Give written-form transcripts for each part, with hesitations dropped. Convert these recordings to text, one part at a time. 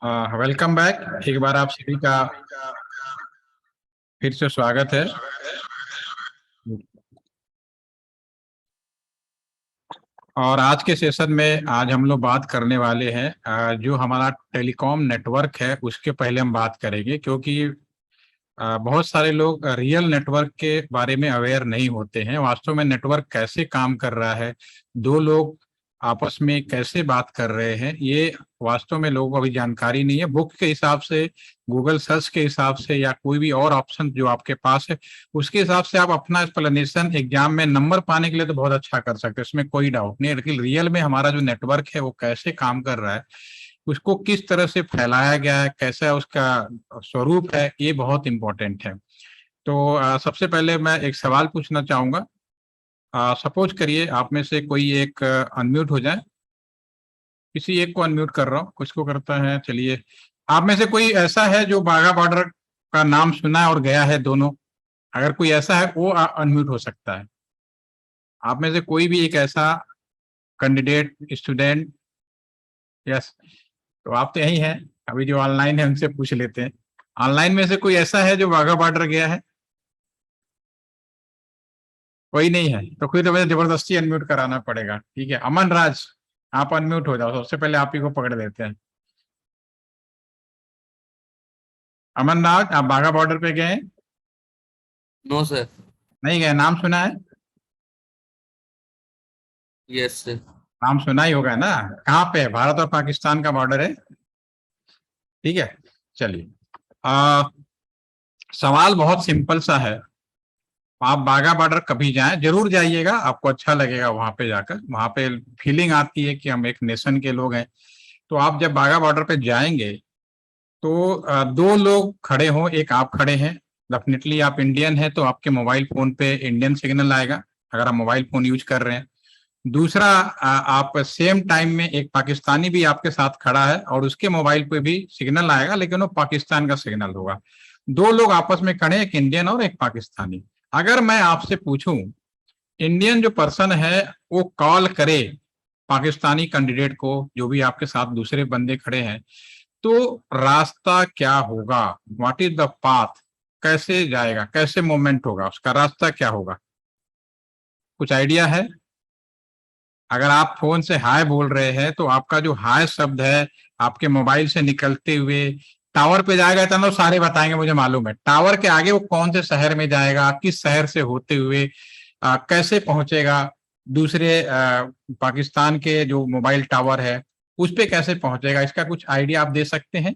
Welcome back. एक बार आप सभी का फिर से स्वागत है। और आज के सेशन में आज हम लोग बात करने वाले हैं जो हमारा टेलीकॉम नेटवर्क है उसके पहले हम बात करेंगे, क्योंकि बहुत सारे लोग रियल नेटवर्क के बारे में अवेयर नहीं होते हैं। वास्तव में नेटवर्क कैसे काम कर रहा है, दो लोग आपस में कैसे बात कर रहे हैं, ये वास्तव में लोगों को अभी जानकारी नहीं है। बुक के हिसाब से, गूगल सर्च के हिसाब से या कोई भी और ऑप्शन जो आपके पास है उसके हिसाब से आप अपना एक्सप्लेनेशन एग्जाम में नंबर पाने के लिए तो बहुत अच्छा कर सकते हैं, इसमें कोई डाउट नहीं है। लेकिन रियल में हमारा जो नेटवर्क है वो कैसे काम कर रहा है, उसको किस तरह से फैलाया गया है, कैसा उसका स्वरूप है, ये बहुत इंपॉर्टेंट है। तो सबसे पहले मैं एक सवाल पूछना चाहूंगा। सपोज करिए आप में से कोई एक अनम्यूट हो जाए। किसी एक को अनम्यूट कर रहा हूँ, किसको करता है? चलिए, आप में से कोई ऐसा है जो बाघा बॉर्डर का नाम सुना है और गया है दोनों? अगर कोई ऐसा है वो अनम्यूट हो सकता है। आप में से कोई भी एक ऐसा कैंडिडेट, स्टूडेंट? यस, तो आप तो यही हैं। अभी जो ऑनलाइन है उनसे पूछ लेते हैं। ऑनलाइन में से कोई ऐसा है जो वाघा बॉर्डर गया है? कोई नहीं है, तो फिर तो मुझे जबरदस्ती अनम्यूट कराना पड़ेगा। ठीक है, अमन राज, आप अनम्यूट हो जाओ। सबसे पहले आप ही को पकड़ देते हैं। अमन राज, आप वाघा बॉर्डर पे गए हैं? No sir. नहीं गए? नाम सुना है? Yes sir. नाम सुना ही होगा ना। कहाँ पे है? भारत और पाकिस्तान का बॉर्डर है। ठीक है, चलिए। सवाल बहुत सिंपल सा है। आप बाघा बॉर्डर कभी जाएं, जरूर जाइएगा, आपको अच्छा लगेगा वहां पे जाकर। वहां पे फीलिंग आती है कि हम एक नेशन के लोग हैं। तो आप जब बाघा बॉर्डर पे जाएंगे तो दो लोग खड़े हों, एक आप खड़े हैं, डेफिनेटली आप इंडियन हैं तो आपके मोबाइल फोन पे इंडियन सिग्नल आएगा अगर आप मोबाइल फोन यूज कर रहे हैं। दूसरा, आप सेम टाइम में एक पाकिस्तानी भी आपके साथ खड़ा है और उसके मोबाइल पे भी सिग्नल आएगा, लेकिन वो पाकिस्तान का सिग्नल होगा। दो लोग आपस में खड़े, एक इंडियन और एक पाकिस्तानी। अगर मैं आपसे पूछूं, इंडियन जो पर्सन है वो कॉल करे पाकिस्तानी कैंडिडेट को, जो भी आपके साथ दूसरे बंदे खड़े हैं, तो रास्ता क्या होगा? What is the path? कैसे जाएगा, कैसे मूवमेंट होगा, उसका रास्ता क्या होगा? कुछ आइडिया है? अगर आप फोन से हाय बोल रहे हैं तो आपका जो हाय शब्द है आपके मोबाइल से निकलते हुए टावर पे जाएगा, इतना तो सारे बताएंगे, मुझे मालूम है। टावर के आगे वो कौन से शहर में जाएगा, किस शहर से होते हुए कैसे पहुंचेगा दूसरे पाकिस्तान के जो मोबाइल टावर है उस पे कैसे पहुंचेगा, इसका कुछ आइडिया आप दे सकते हैं?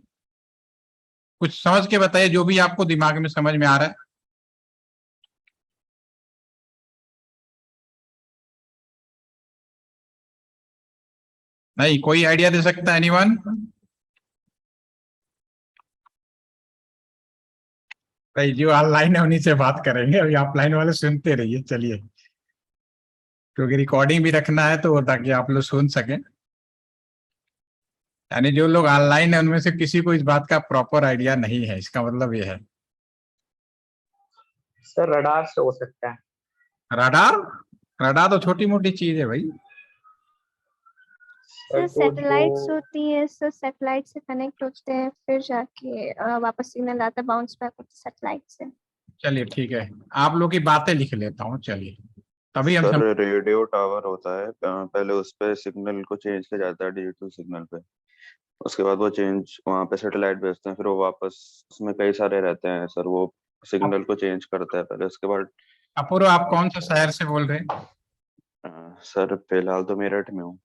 कुछ समझ के बताइए, जो भी आपको दिमाग में समझ में आ रहा है। नहीं, कोई आइडिया दे सकता है? एनीवन? भाई जो ऑनलाइन है उन्हीं से बात करेंगे, अभी ऑफलाइन वाले सुनते रहिए। चलिए, क्योंकि रिकॉर्डिंग भी रखना है तो ताकि आप लोग सुन सकें। यानी जो लोग ऑनलाइन है उनमें से किसी को इस बात का प्रॉपर आइडिया नहीं है, इसका मतलब ये है। सर रडार से हो सकता है। रडार? रडार तो छोटी मोटी चीज है भाई। सर सैटेलाइट्स होती है, सर सैटेलाइट से कनेक्ट होते हैं, फिर जाके वापस सिग्नल आता है, बाउंस बैक होता है सैटेलाइट से। चलिए ठीक है, आप लोग की बातें लिख लेता हूँ। चलिए, तभी हम सर रेडियो टावर होता है, पहले उस पे सिग्नल को चेंज किया जाता है डिजिटल सिग्नल पे। उसके बाद वो चेंज वहाँ पे सैटेलाइट भेजते हैं, फिर वो वापस उसमें कई सारे रहते हैं सर, वो सिग्नल को चेंज करता है पहले, उसके बाद। अपूर्व, आप कौन सा शहर से बोल रहे हैं? सर फिलहाल तो मेरठ में हूँ।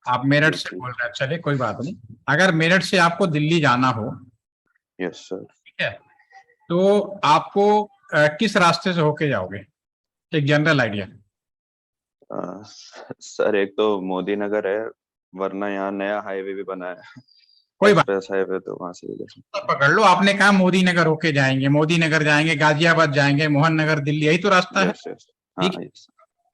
आप मेरठ से बोल रहे हैं, चलिए कोई बात नहीं। अगर मेरठ से आपको दिल्ली जाना हो, यस सर। ठीक है, तो आपको किस रास्ते से होके जाओगे? एक जनरल आइडिया। सर एक तो मोदी नगर है, वरना यहाँ नया हाईवे भी बना है, कोई बात, एक्सप्रेस हाईवे, तो वहां से भी पकड़ लो। आपने कहा मोदी नगर होके जाएंगे, मोदी नगर जाएंगे, गाजियाबाद जाएंगे, मोहन नगर, दिल्ली, यही तो रास्ता है। Yes yes. हाँ ठीक, यस।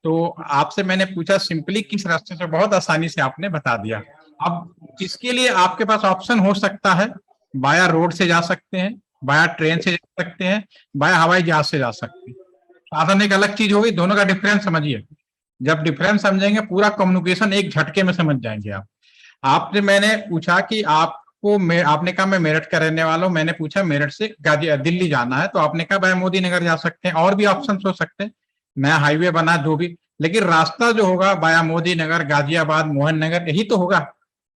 तो आपसे मैंने पूछा सिंपली किस रास्ते से, बहुत आसानी से आपने बता दिया। अब इसके लिए आपके पास ऑप्शन हो सकता है, बाया रोड से जा सकते हैं, बाया ट्रेन से जा सकते हैं, बाया हवाई जहाज से जा सकते हैं। साधन एक अलग चीज होगी, दोनों का डिफरेंस समझिए। जब डिफरेंस समझेंगे पूरा कम्युनिकेशन एक झटके में समझ जाएंगे आप। आपसे मैंने पूछा कि आप वो आपने कहा मैं मेरठ का रहने वाला हूँ, मैंने पूछा मेरठ से दिल्ली जाना है, तो आपने कहा भाई मोदी नगर जा सकते हैं, और भी ऑप्शन हो सकते हैं, नया हाईवे बना जो भी, लेकिन रास्ता जो होगा बाया मोदी नगर, गाजियाबाद, मोहन नगर, यही तो होगा।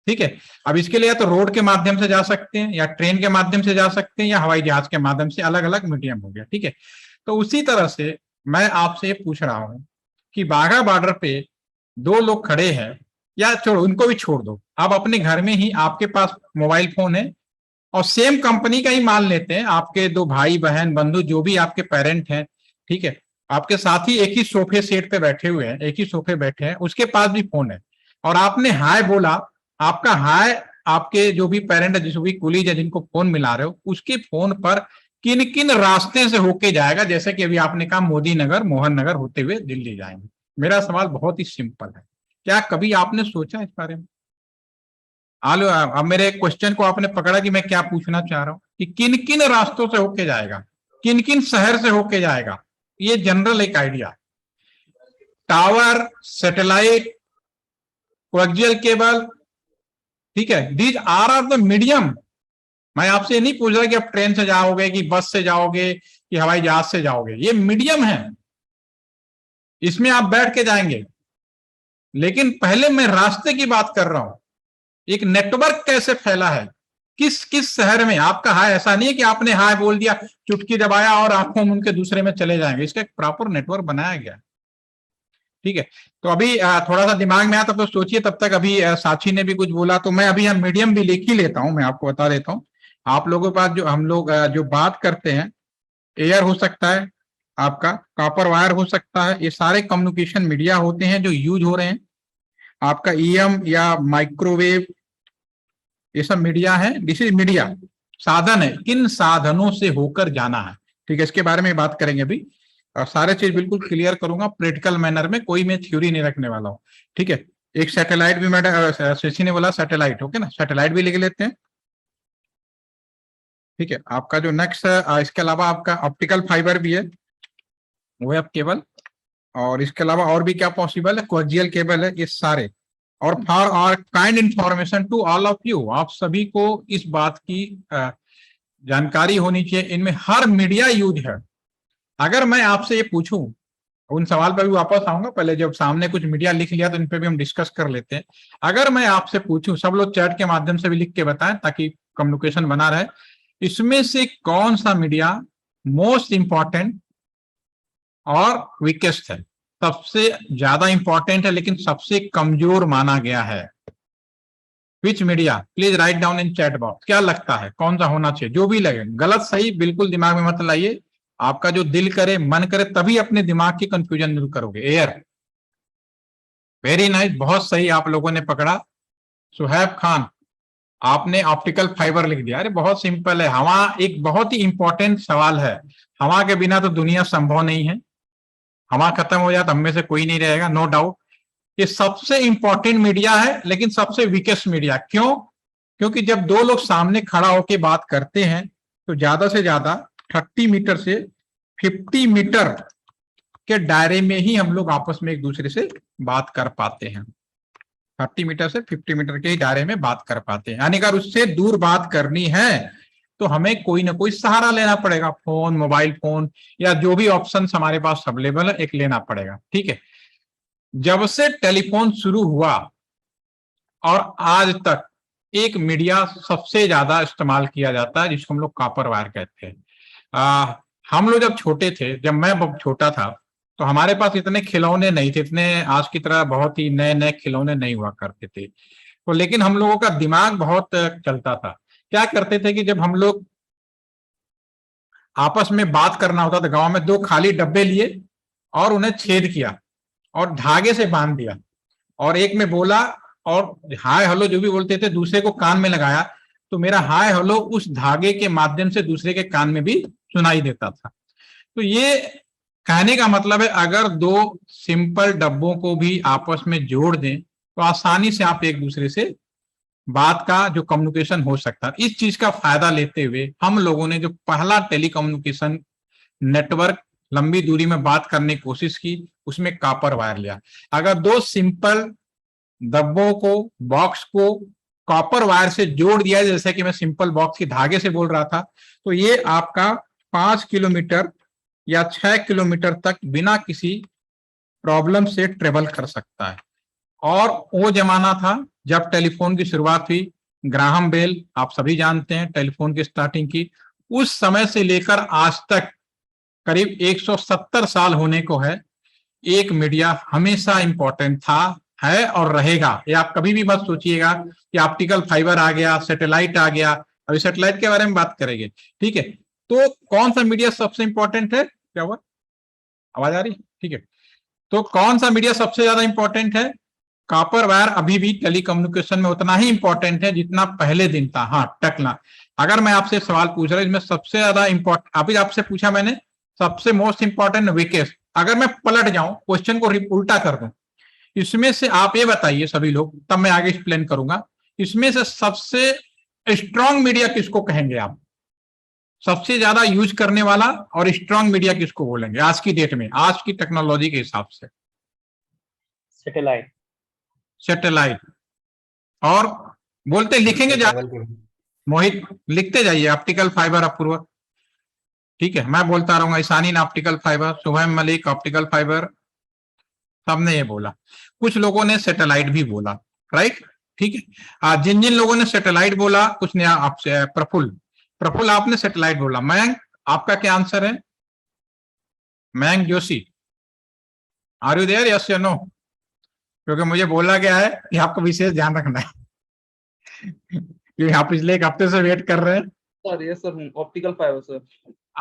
ठीक है, अब इसके लिए या तो रोड के माध्यम से जा सकते हैं, या ट्रेन के माध्यम से जा सकते हैं, या हवाई जहाज के माध्यम से, अलग अलग मीडियम हो गया। ठीक है, तो उसी तरह से मैं आपसे ये पूछ रहा हूं कि बाघा बॉर्डर पे दो लोग खड़े हैं, या छोड़ो उनको भी छोड़ दो, आप अपने घर में ही आपके पास मोबाइल फोन है और सेम कंपनी का ही माल लेते हैं, आपके दो भाई बहन बंधु जो भी आपके पेरेंट हैं, ठीक है, आपके साथ ही एक ही सोफे सेट पे बैठे हुए हैं, एक ही सोफे बैठे हैं, उसके पास भी फोन है, और आपने हाय बोला, आपका हाय आपके जो भी पेरेंट है, जिस भी कुलीग है जिनको फोन मिला रहे हो, उसके फोन पर किन किन रास्ते से होके जाएगा, जैसे कि अभी आपने कहा मोदी नगर, मोहन नगर होते हुए दिल्ली जाएंगे। मेरा सवाल बहुत ही सिंपल है, क्या कभी आपने सोचा इस बारे में? आलो, अब मेरे क्वेश्चन को आपने पकड़ा कि मैं क्या पूछना चाह रहा हूं, कि किन किन रास्तों से होके जाएगा, किन किन शहर से होके जाएगा, ये जनरल एक idea. Tower, satellite, coaxial cable, ठीक है, दीज आर द मीडियम। मैं आपसे नहीं पूछ रहा कि आप ट्रेन से जाओगे कि बस से जाओगे कि हवाई जहाज से जाओगे, ये मीडियम है, इसमें आप बैठ के जाएंगे। लेकिन पहले मैं रास्ते की बात कर रहा हूं, एक नेटवर्क कैसे फैला है, किस किस शहर में आपका हाय, ऐसा नहीं है कि आपने हाय बोल दिया, चुटकी दबाया और आंखों में उनके दूसरे में चले जाएंगे, इसका एक प्रॉपर नेटवर्क बनाया गया। ठीक है, तो अभी थोड़ा सा दिमाग में आया तब तो सोचिए, तब तक अभी साक्षी ने भी कुछ बोला, तो मैं अभी यहाँ मीडियम भी लिख ही लेता हूं, मैं आपको बता देता हूं। आप लोगों के पास जो हम लोग जो बात करते हैं, एयर हो सकता है, आपका कॉपर वायर हो सकता है, ये सारे कम्युनिकेशन मीडिया होते हैं जो यूज हो रहे हैं। आपका ईएम या माइक्रोवेव, ये सब मीडिया है, दिस इज मीडिया, साधन है, किन साधनों से होकर जाना है। ठीक है, इसके बारे में बात करेंगे अभी, और सारे चीज बिल्कुल क्लियर करूंगा प्रैक्टिकल मैनर में, कोई मैं थ्योरी नहीं रखने वाला हूँ। ठीक है, एक सैटेलाइट भी, मैडम शशि ने बोला सैटेलाइट, ओके ना, सैटेलाइट भी लिख लेते हैं। ठीक है, आपका जो नेक्स्ट है, इसके अलावा आपका ऑप्टिकल फाइबर भी है, वेब केबल, और इसके अलावा और भी क्या पॉसिबल है, कोएक्सियल केबल है, ये सारे। और for our kind information to all of you, आप सभी को इस बात की जानकारी होनी चाहिए, इनमें हर मीडिया यूज है। अगर मैं आपसे ये पूछूं, उन सवाल पर भी वापस आऊंगा, पहले जब सामने कुछ मीडिया लिख लिया तो इन पे भी हम डिस्कस कर लेते हैं। अगर मैं आपसे पूछूं, सब लोग चैट के माध्यम से भी लिख के बताएं ताकि कम्युनिकेशन बना रहे, इसमें से कौन सा मीडिया मोस्ट इंपॉर्टेंट और वीकेस्ट है, सबसे ज्यादा इंपॉर्टेंट है लेकिन सबसे कमजोर माना गया है? विच media, please write down in chat box, क्या लगता है कौन सा होना चाहिए? जो भी लगे, गलत सही बिल्कुल दिमाग में मत लाइए, आपका जो दिल करे मन करे तभी अपने दिमाग की कंफ्यूजन दूर करोगे। एयर, वेरी नाइस, बहुत सही आप लोगों ने पकड़ा। सुहैब खान, आपने ऑप्टिकल फाइबर लिख दिया, अरे बहुत सिंपल है, हवा एक बहुत ही इंपॉर्टेंट सवाल है, हवा के बिना तो दुनिया संभव नहीं है, हवा खत्म हो जाए तो हम में से कोई नहीं रहेगा, नो डाउट। ये सबसे इंपॉर्टेंट मीडिया है लेकिन सबसे वीकेस्ट मीडिया, क्यों? क्योंकि जब दो लोग सामने खड़ा होकर बात करते हैं तो ज्यादा से ज्यादा 30 मीटर से 50 मीटर के दायरे में ही हम लोग आपस में एक दूसरे से बात कर पाते हैं, 30 मीटर से 50 मीटर के ही दायरे में बात कर पाते हैं। यानी अगर उससे दूर बात करनी है तो हमें कोई ना कोई सहारा लेना पड़ेगा, फोन, मोबाइल फोन, या जो भी ऑप्शन हमारे पास अवेलेबल है एक लेना पड़ेगा। ठीक है, जब से टेलीफोन शुरू हुआ और आज तक एक मीडिया सबसे ज्यादा इस्तेमाल किया जाता है जिसको हम लोग कॉपर वायर कहते हैं। हम लोग जब छोटे थे, जब मैं छोटा था तो हमारे पास इतने खिलौने नहीं थे, इतने आज की तरह बहुत ही नए नए खिलौने नहीं हुआ करते थे, तो लेकिन हम लोगों का दिमाग बहुत चलता था। क्या करते थे कि जब हम लोग आपस में बात करना होता था गांव में, दो खाली डब्बे लिए और उन्हें छेद किया और धागे से बांध दिया, और एक में बोला और हाय हेलो जो भी बोलते थे दूसरे को कान में लगाया, तो मेरा हाय हेलो उस धागे के माध्यम से दूसरे के कान में भी सुनाई देता था। तो ये कहने का मतलब है, अगर दो सिंपल डब्बों को भी आपस में जोड़ दें तो आसानी से आप एक दूसरे से बात का जो कम्युनिकेशन हो सकता है। इस चीज का फायदा लेते हुए हम लोगों ने जो पहला टेलीकम्युनिकेशन नेटवर्क लंबी दूरी में बात करने की कोशिश की, उसमें कॉपर वायर लिया। अगर दो सिंपल डब्बों को, बॉक्स को कॉपर वायर से जोड़ दिया है, जैसे कि मैं सिंपल बॉक्स के धागे से बोल रहा था, तो ये आपका 5 किलोमीटर या 6 किलोमीटर तक बिना किसी प्रॉब्लम से ट्रेवल कर सकता है। और वो जमाना था जब टेलीफोन की शुरुआत हुई, ग्राहम बेल आप सभी जानते हैं टेलीफोन की स्टार्टिंग की, उस समय से लेकर आज तक करीब 170 साल होने को है, एक मीडिया हमेशा इंपॉर्टेंट था, है और रहेगा। ये आप कभी भी मत सोचिएगा कि ऑप्टिकल फाइबर आ गया, सैटेलाइट आ गया, अभी सैटेलाइट के बारे में बात करेंगे, ठीक है। तो कौन सा मीडिया सबसे इंपॉर्टेंट है, क्या हुआ, आवाज आ रही, ठीक है। तो कौन सा मीडिया सबसे ज्यादा इंपॉर्टेंट है? कॉपर वायर अभी भी टेलीकम्युनिकेशन में उतना ही इंपॉर्टेंट है जितना पहले दिन था। हाँ, टकला, अगर मैं आपसे सवाल पूछ रहा हूं इसमें सबसे ज्यादा इंपॉर्टेंट, अभी आपसे पूछा मैंने सबसे मोस्ट इंपॉर्टेंट वीकेस्ट, अगर मैं पलट जाऊं क्वेश्चन को उल्टा कर दूं, इसमें से आप ये बताइए सभी लोग, तब मैं आगे एक्सप्लेन करूंगा, इसमें से सबसे स्ट्रॉन्ग मीडिया किसको कहेंगे आप? सबसे ज्यादा यूज करने वाला और स्ट्रॉन्ग मीडिया किसको बोलेंगे आज की डेट में, आज की टेक्नोलॉजी के हिसाब से? सैटेलाइट। सैटेलाइट। और बोलते लिखेंगे जा, मोहित लिखते जाइए, ऑप्टिकल फाइबर अपूर्व, ठीक है, मैं बोलता रहूंगा, ईशानी ने optical fibre, Shubham Malik optical fibre, सबने ये बोला। कुछ लोगों ने सैटेलाइट भी बोला, राइट, ठीक है। जिन जिन लोगों ने सैटेलाइट बोला, कुछ ने आपसे, प्रफुल्ल आपने सैटेलाइट बोला। मयंक आपका क्या आंसर है? Mayank Joshi, are you there, yes या नो? क्योंकि मुझे बोला गया है कि आपको विशेष ध्यान रखना है क्योंकि आप पिछले एक हफ्ते से वेट कर रहे हैं। Sir yes sir, optical fibre sir.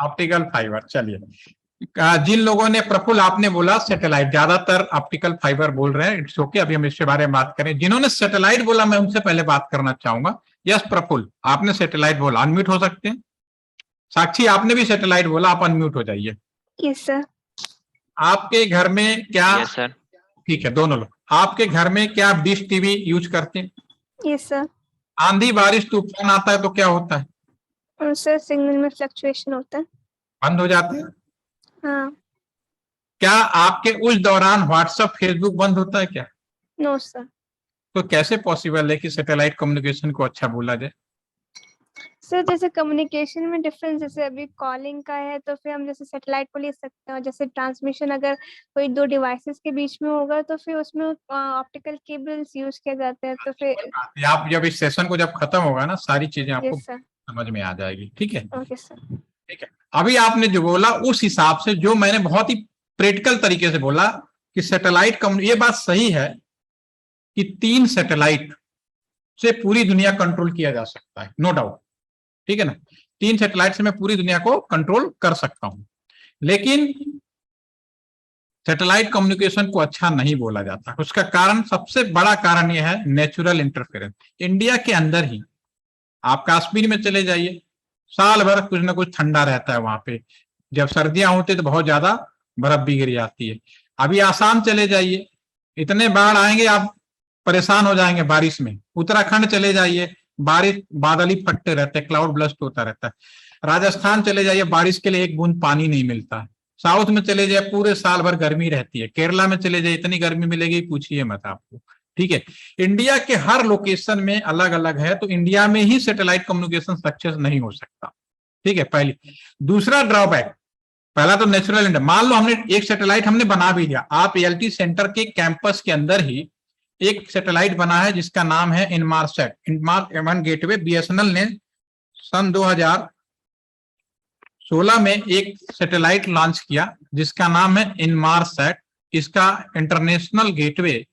Optical fibre, चलिए। जिन लोगों ने, प्रफुल्ल आपने बोला सैटेलाइट, ज्यादातर ऑप्टिकल फाइबर बोल रहे हैं, इट्स ओके, अभी हम इसके बारे में बात करें। जिन्होंने सैटेलाइट बोला मैं उनसे पहले बात करना चाहूंगा। यस प्रफुल्ल, आपने सैटेलाइट बोला, अनम्यूट हो सकते हैं। साक्षी आपने भी सैटेलाइट बोला, आप अनम्यूट हो जाइए। Yes sir. आपके घर में क्या? Yes sir. ठीक है, दोनों लोग। आपके घर में क्या आप डिश टीवी यूज करते हैं? Yes sir. आंधी बारिश तूफान आता है तो क्या होता है? सर सिग्नल में फ्लक्चुएशन होता है। बंद हो जाते हैं? हाँ। क्या आपके उस दौरान व्हाट्सएप फेसबुक बंद होता है क्या? No sir. तो कैसे पॉसिबल है कि सैटेलाइट कम्युनिकेशन को अच्छा बोला जाए? सर जैसे कम्युनिकेशन में डिफरेंस, जैसे अभी कॉलिंग का है तो फिर हम जैसे सैटेलाइट को ले सकते हैं, और जैसे ट्रांसमिशन अगर कोई दो डिवाइसेस के बीच में होगा तो फिर उसमें ऑप्टिकल केबल्स यूज किया जाता है, तो फिर आप जब इस सेशन को जब खत्म होगा ना, सारी चीजें आपको यस सर। समझ में आ जाएगी, ठीक है। Okay sir. ठीक है, अभी आपने जो बोला उस हिसाब से, जो मैंने बहुत ही प्रैक्टिकल तरीके से बोला कि सैटेलाइट ये बात सही है कि 3 सैटेलाइट से पूरी दुनिया कंट्रोल किया जा सकता है, नो डाउट, ठीक है ना। 3 सैटेलाइट से मैं पूरी दुनिया को कंट्रोल कर सकता हूं, लेकिन सैटेलाइट कम्युनिकेशन को अच्छा नहीं बोला जाता। उसका कारण, सबसे बड़ा कारण यह है नेचुरल इंटरफेरेंस। इंडिया के अंदर ही आप कश्मीर में चले जाइए, साल भर कुछ ना कुछ ठंडा रहता है वहां पे, जब सर्दियां होती तो बहुत ज्यादा बर्फ भी गिर जाती है। अभी आसाम चले जाइए, इतने बाढ़ आएंगे आप परेशान हो जाएंगे बारिश में। उत्तराखंड चले जाइए, बारिश, बादल ही फटते रहते हैं, क्लाउड ब्लस्ट होता रहता है। राजस्थान चले जाइए, बारिश के लिए एक बूंद पानी नहीं मिलता है। साउथ में चले जाए, पूरे साल भर गर्मी रहती है। केरला में चले जाए, इतनी गर्मी मिलेगी पूछिए मत आपको, ठीक है। इंडिया के हर लोकेशन में अलग अलग है, तो इंडिया में ही सैटेलाइट कम्युनिकेशन सक्सेस नहीं हो सकता, ठीक है, पहली। दूसरा ड्रॉबैक, पहला तो नेचुरल, मान लो हमने एक सैटेलाइट हमने बना भी दिया, आप एएलटी सेंटर के कैंपस के अंदर ही एक सैटेलाइट बना है जिसका नाम है इनमारसेट, इनमार गेटवे। बीएसएनएल ने सन 2016 में एक सैटेलाइट लॉन्च किया जिसका नाम है इनमारसेट। इसका इंटरनेशनल गेटवे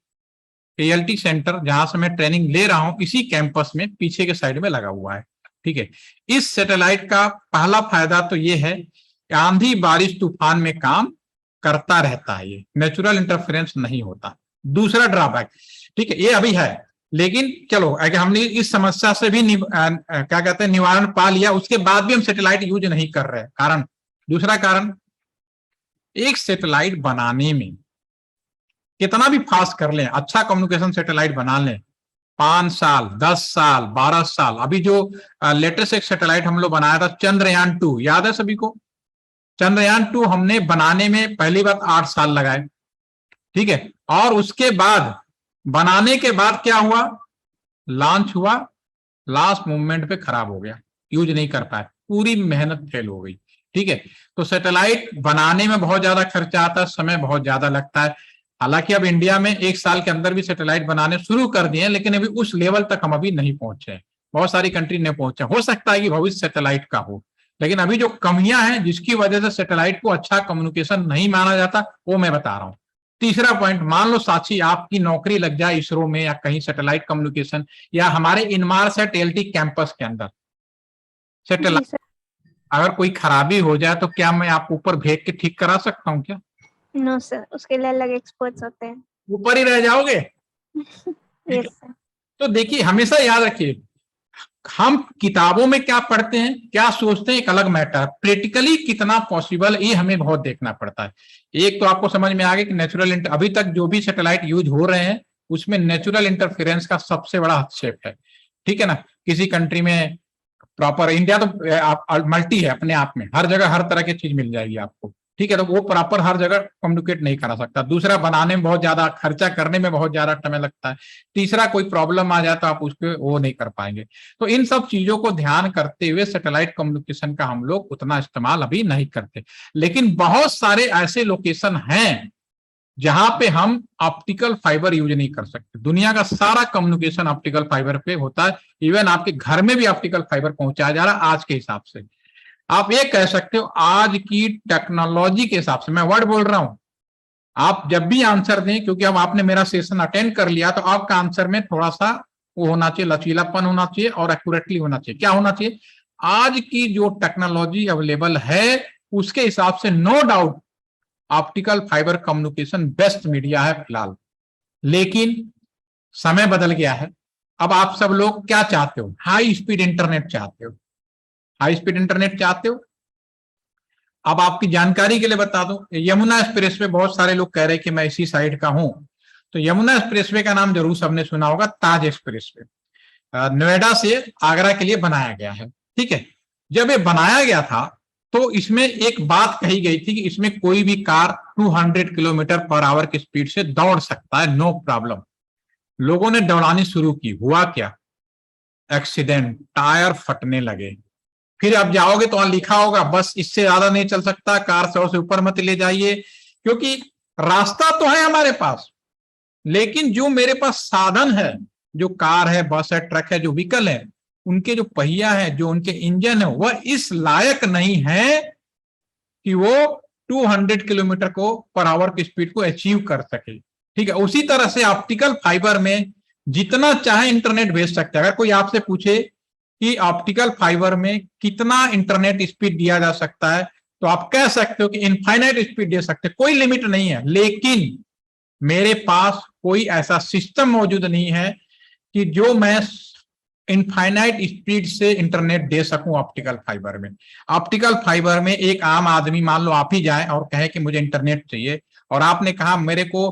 एएलटी सेंटर, जहां से मैं ट्रेनिंग ले रहा हूं, इसी कैंपस में पीछे के साइड में लगा हुआ है, ठीक है। इस सैटेलाइट का पहला फायदा तो ये है कि आंधी बारिश तूफान में काम करता रहता है, ये नेचुरल इंटरफेरेंस नहीं होता। दूसरा ड्रॉबैक, ठीक है, ये अभी है, लेकिन चलो अगर हमने इस समस्या से भी क्या कहते हैं निवारण पा लिया, उसके बाद भी हम सैटेलाइट यूज नहीं कर रहे। कारण, दूसरा कारण, एक सैटेलाइट बनाने में कितना भी फास्ट कर लें, अच्छा कम्युनिकेशन सैटेलाइट बना लें, 5 साल, 10 साल, 12 साल। अभी जो लेटेस्ट एक सैटेलाइट हम लोग बनाया था चंद्रयान 2, याद है सभी को? चंद्रयान 2 हमने बनाने में पहली बार 8 साल लगाए, ठीक है। और उसके बाद बनाने के बाद क्या हुआ, लॉन्च हुआ, लास्ट मोमेंट पे खराब हो गया, यूज नहीं कर पाए, पूरी मेहनत फेल हो गई। ठीक है, तो सैटेलाइट बनाने में बहुत ज्यादा खर्चा आता है, समय बहुत ज्यादा लगता है। हालांकि अब इंडिया में 1 साल के अंदर भी सैटेलाइट बनाने शुरू कर दिए हैं, लेकिन अभी उस लेवल तक हम अभी नहीं पहुंचे हैं, बहुत सारी कंट्री नहीं पहुंचे। हो सकता है कि भविष्य सैटेलाइट का हो, लेकिन अभी जो कमियां हैं जिसकी वजह से सैटेलाइट को अच्छा कम्युनिकेशन नहीं माना जाता, वो मैं बता रहा हूं। तीसरा पॉइंट, मान लो साक्षी आपकी नौकरी लग जाए इसरो में या कहीं सैटेलाइट कम्युनिकेशन या हमारे इनमारसेट एलटी कैंपस के अंदर, जी सैटेलाइट सर। अगर कोई खराबी हो जाए तो क्या मैं आपको ऊपर भेज के ठीक करा सकता हूँ क्या? नो सर, उसके लिए अलग एक्सपर्ट्स होते हैं। ऊपर ही रह जाओगे। Yes sir. तो देखिए, हमेशा याद रखिए, हम किताबों में क्या पढ़ते हैं, क्या सोचते हैं, एक अलग मैटर है, प्रैक्टिकली कितना पॉसिबल ये हमें बहुत देखना पड़ता है। एक तो आपको समझ में आ गया कि नेचुरल अभी तक जो भी सैटेलाइट यूज हो रहे हैं उसमें नेचुरल इंटरफेरेंस का सबसे बड़ा हस्तक्षेप है। ठीक है ना, किसी कंट्री में प्रॉपर, इंडिया तो मल्टी है अपने आप में, हर जगह हर तरह की चीज मिल जाएगी आपको। ठीक है, तो वो प्रॉपर हर जगह कम्युनिकेट नहीं करा सकता। दूसरा, बनाने में बहुत ज्यादा खर्चा करने में बहुत ज्यादा समय लगता है। तीसरा, कोई प्रॉब्लम आ जाए तो आप उसको वो नहीं कर पाएंगे। तो इन सब चीजों को ध्यान करते हुए सैटेलाइट कम्युनिकेशन का हम लोग उतना इस्तेमाल अभी नहीं करते, लेकिन बहुत सारे ऐसे लोकेशन हैं जहां पे हम ऑप्टिकल फाइबर यूज नहीं कर सकते। दुनिया का सारा कम्युनिकेशन ऑप्टिकल फाइबर पे होता है, इवन आपके घर में भी ऑप्टिकल फाइबर पहुंचाया जा रहा है आज के हिसाब से। आप ये कह सकते हो आज की टेक्नोलॉजी के हिसाब से, मैं वर्ड बोल रहा हूं, आप जब भी आंसर दें, क्योंकि अब आपने मेरा सेशन अटेंड कर लिया, तो आपका आंसर में थोड़ा सा वो होना चाहिए, लचीलापन होना चाहिए और एक्यूरेटली होना चाहिए। क्या होना चाहिए? आज की जो टेक्नोलॉजी अवेलेबल है उसके हिसाब से no doubt optical fibre communication best media है फिलहाल, लेकिन समय बदल गया है। अब आप सब लोग क्या चाहते हो? हाई स्पीड इंटरनेट चाहते हो, हाई स्पीड इंटरनेट चाहते हो। अब आपकी जानकारी के लिए बता दूं, यमुना एक्सप्रेसवे, बहुत सारे लोग कह रहे हैं कि मैं इसी साइड का हूं, तो यमुना एक्सप्रेसवे का नाम जरूर सबने सुना होगा, ताज एक्सप्रेसवे, नोएडा से आगरा के लिए बनाया गया है। ठीक है, जब ये बनाया गया था तो इसमें एक बात कही गई थी कि इसमें कोई भी कार 200 किलोमीटर पर आवर की स्पीड से दौड़ सकता है, नो प्रॉब्लम। लोगों ने दौड़ानी शुरू की, हुआ क्या? एक्सीडेंट, टायर फटने लगे। फिर आप जाओगे तो वहां लिखा होगा बस इससे ज्यादा नहीं चल सकता, कार 100 से ऊपर मत ले जाइए, क्योंकि रास्ता तो है हमारे पास, लेकिन जो मेरे पास साधन है, जो कार है, बस है, ट्रक है, जो व्हीकल है, उनके जो पहिया है, जो उनके इंजन है, वह इस लायक नहीं है कि वो 200 किलोमीटर को पर आवर की स्पीड को अचीव कर सके। ठीक है, उसी तरह से ऑप्टिकल फाइबर में जितना चाहे इंटरनेट भेज सकते हैं। अगर कोई आपसे पूछे कि ऑप्टिकल फाइबर में कितना इंटरनेट स्पीड दिया जा सकता है, तो आप कह सकते हो कि इनफाइनाइट स्पीड दे सकते हैं, कोई लिमिट नहीं है। लेकिन मेरे पास कोई ऐसा सिस्टम मौजूद नहीं है कि जो मैं इनफाइनाइट स्पीड से इंटरनेट दे सकूं ऑप्टिकल फाइबर में। ऑप्टिकल फाइबर में एक आम आदमी, मान लो आप ही जाए और कहे कि मुझे इंटरनेट चाहिए, और आपने कहा मेरे को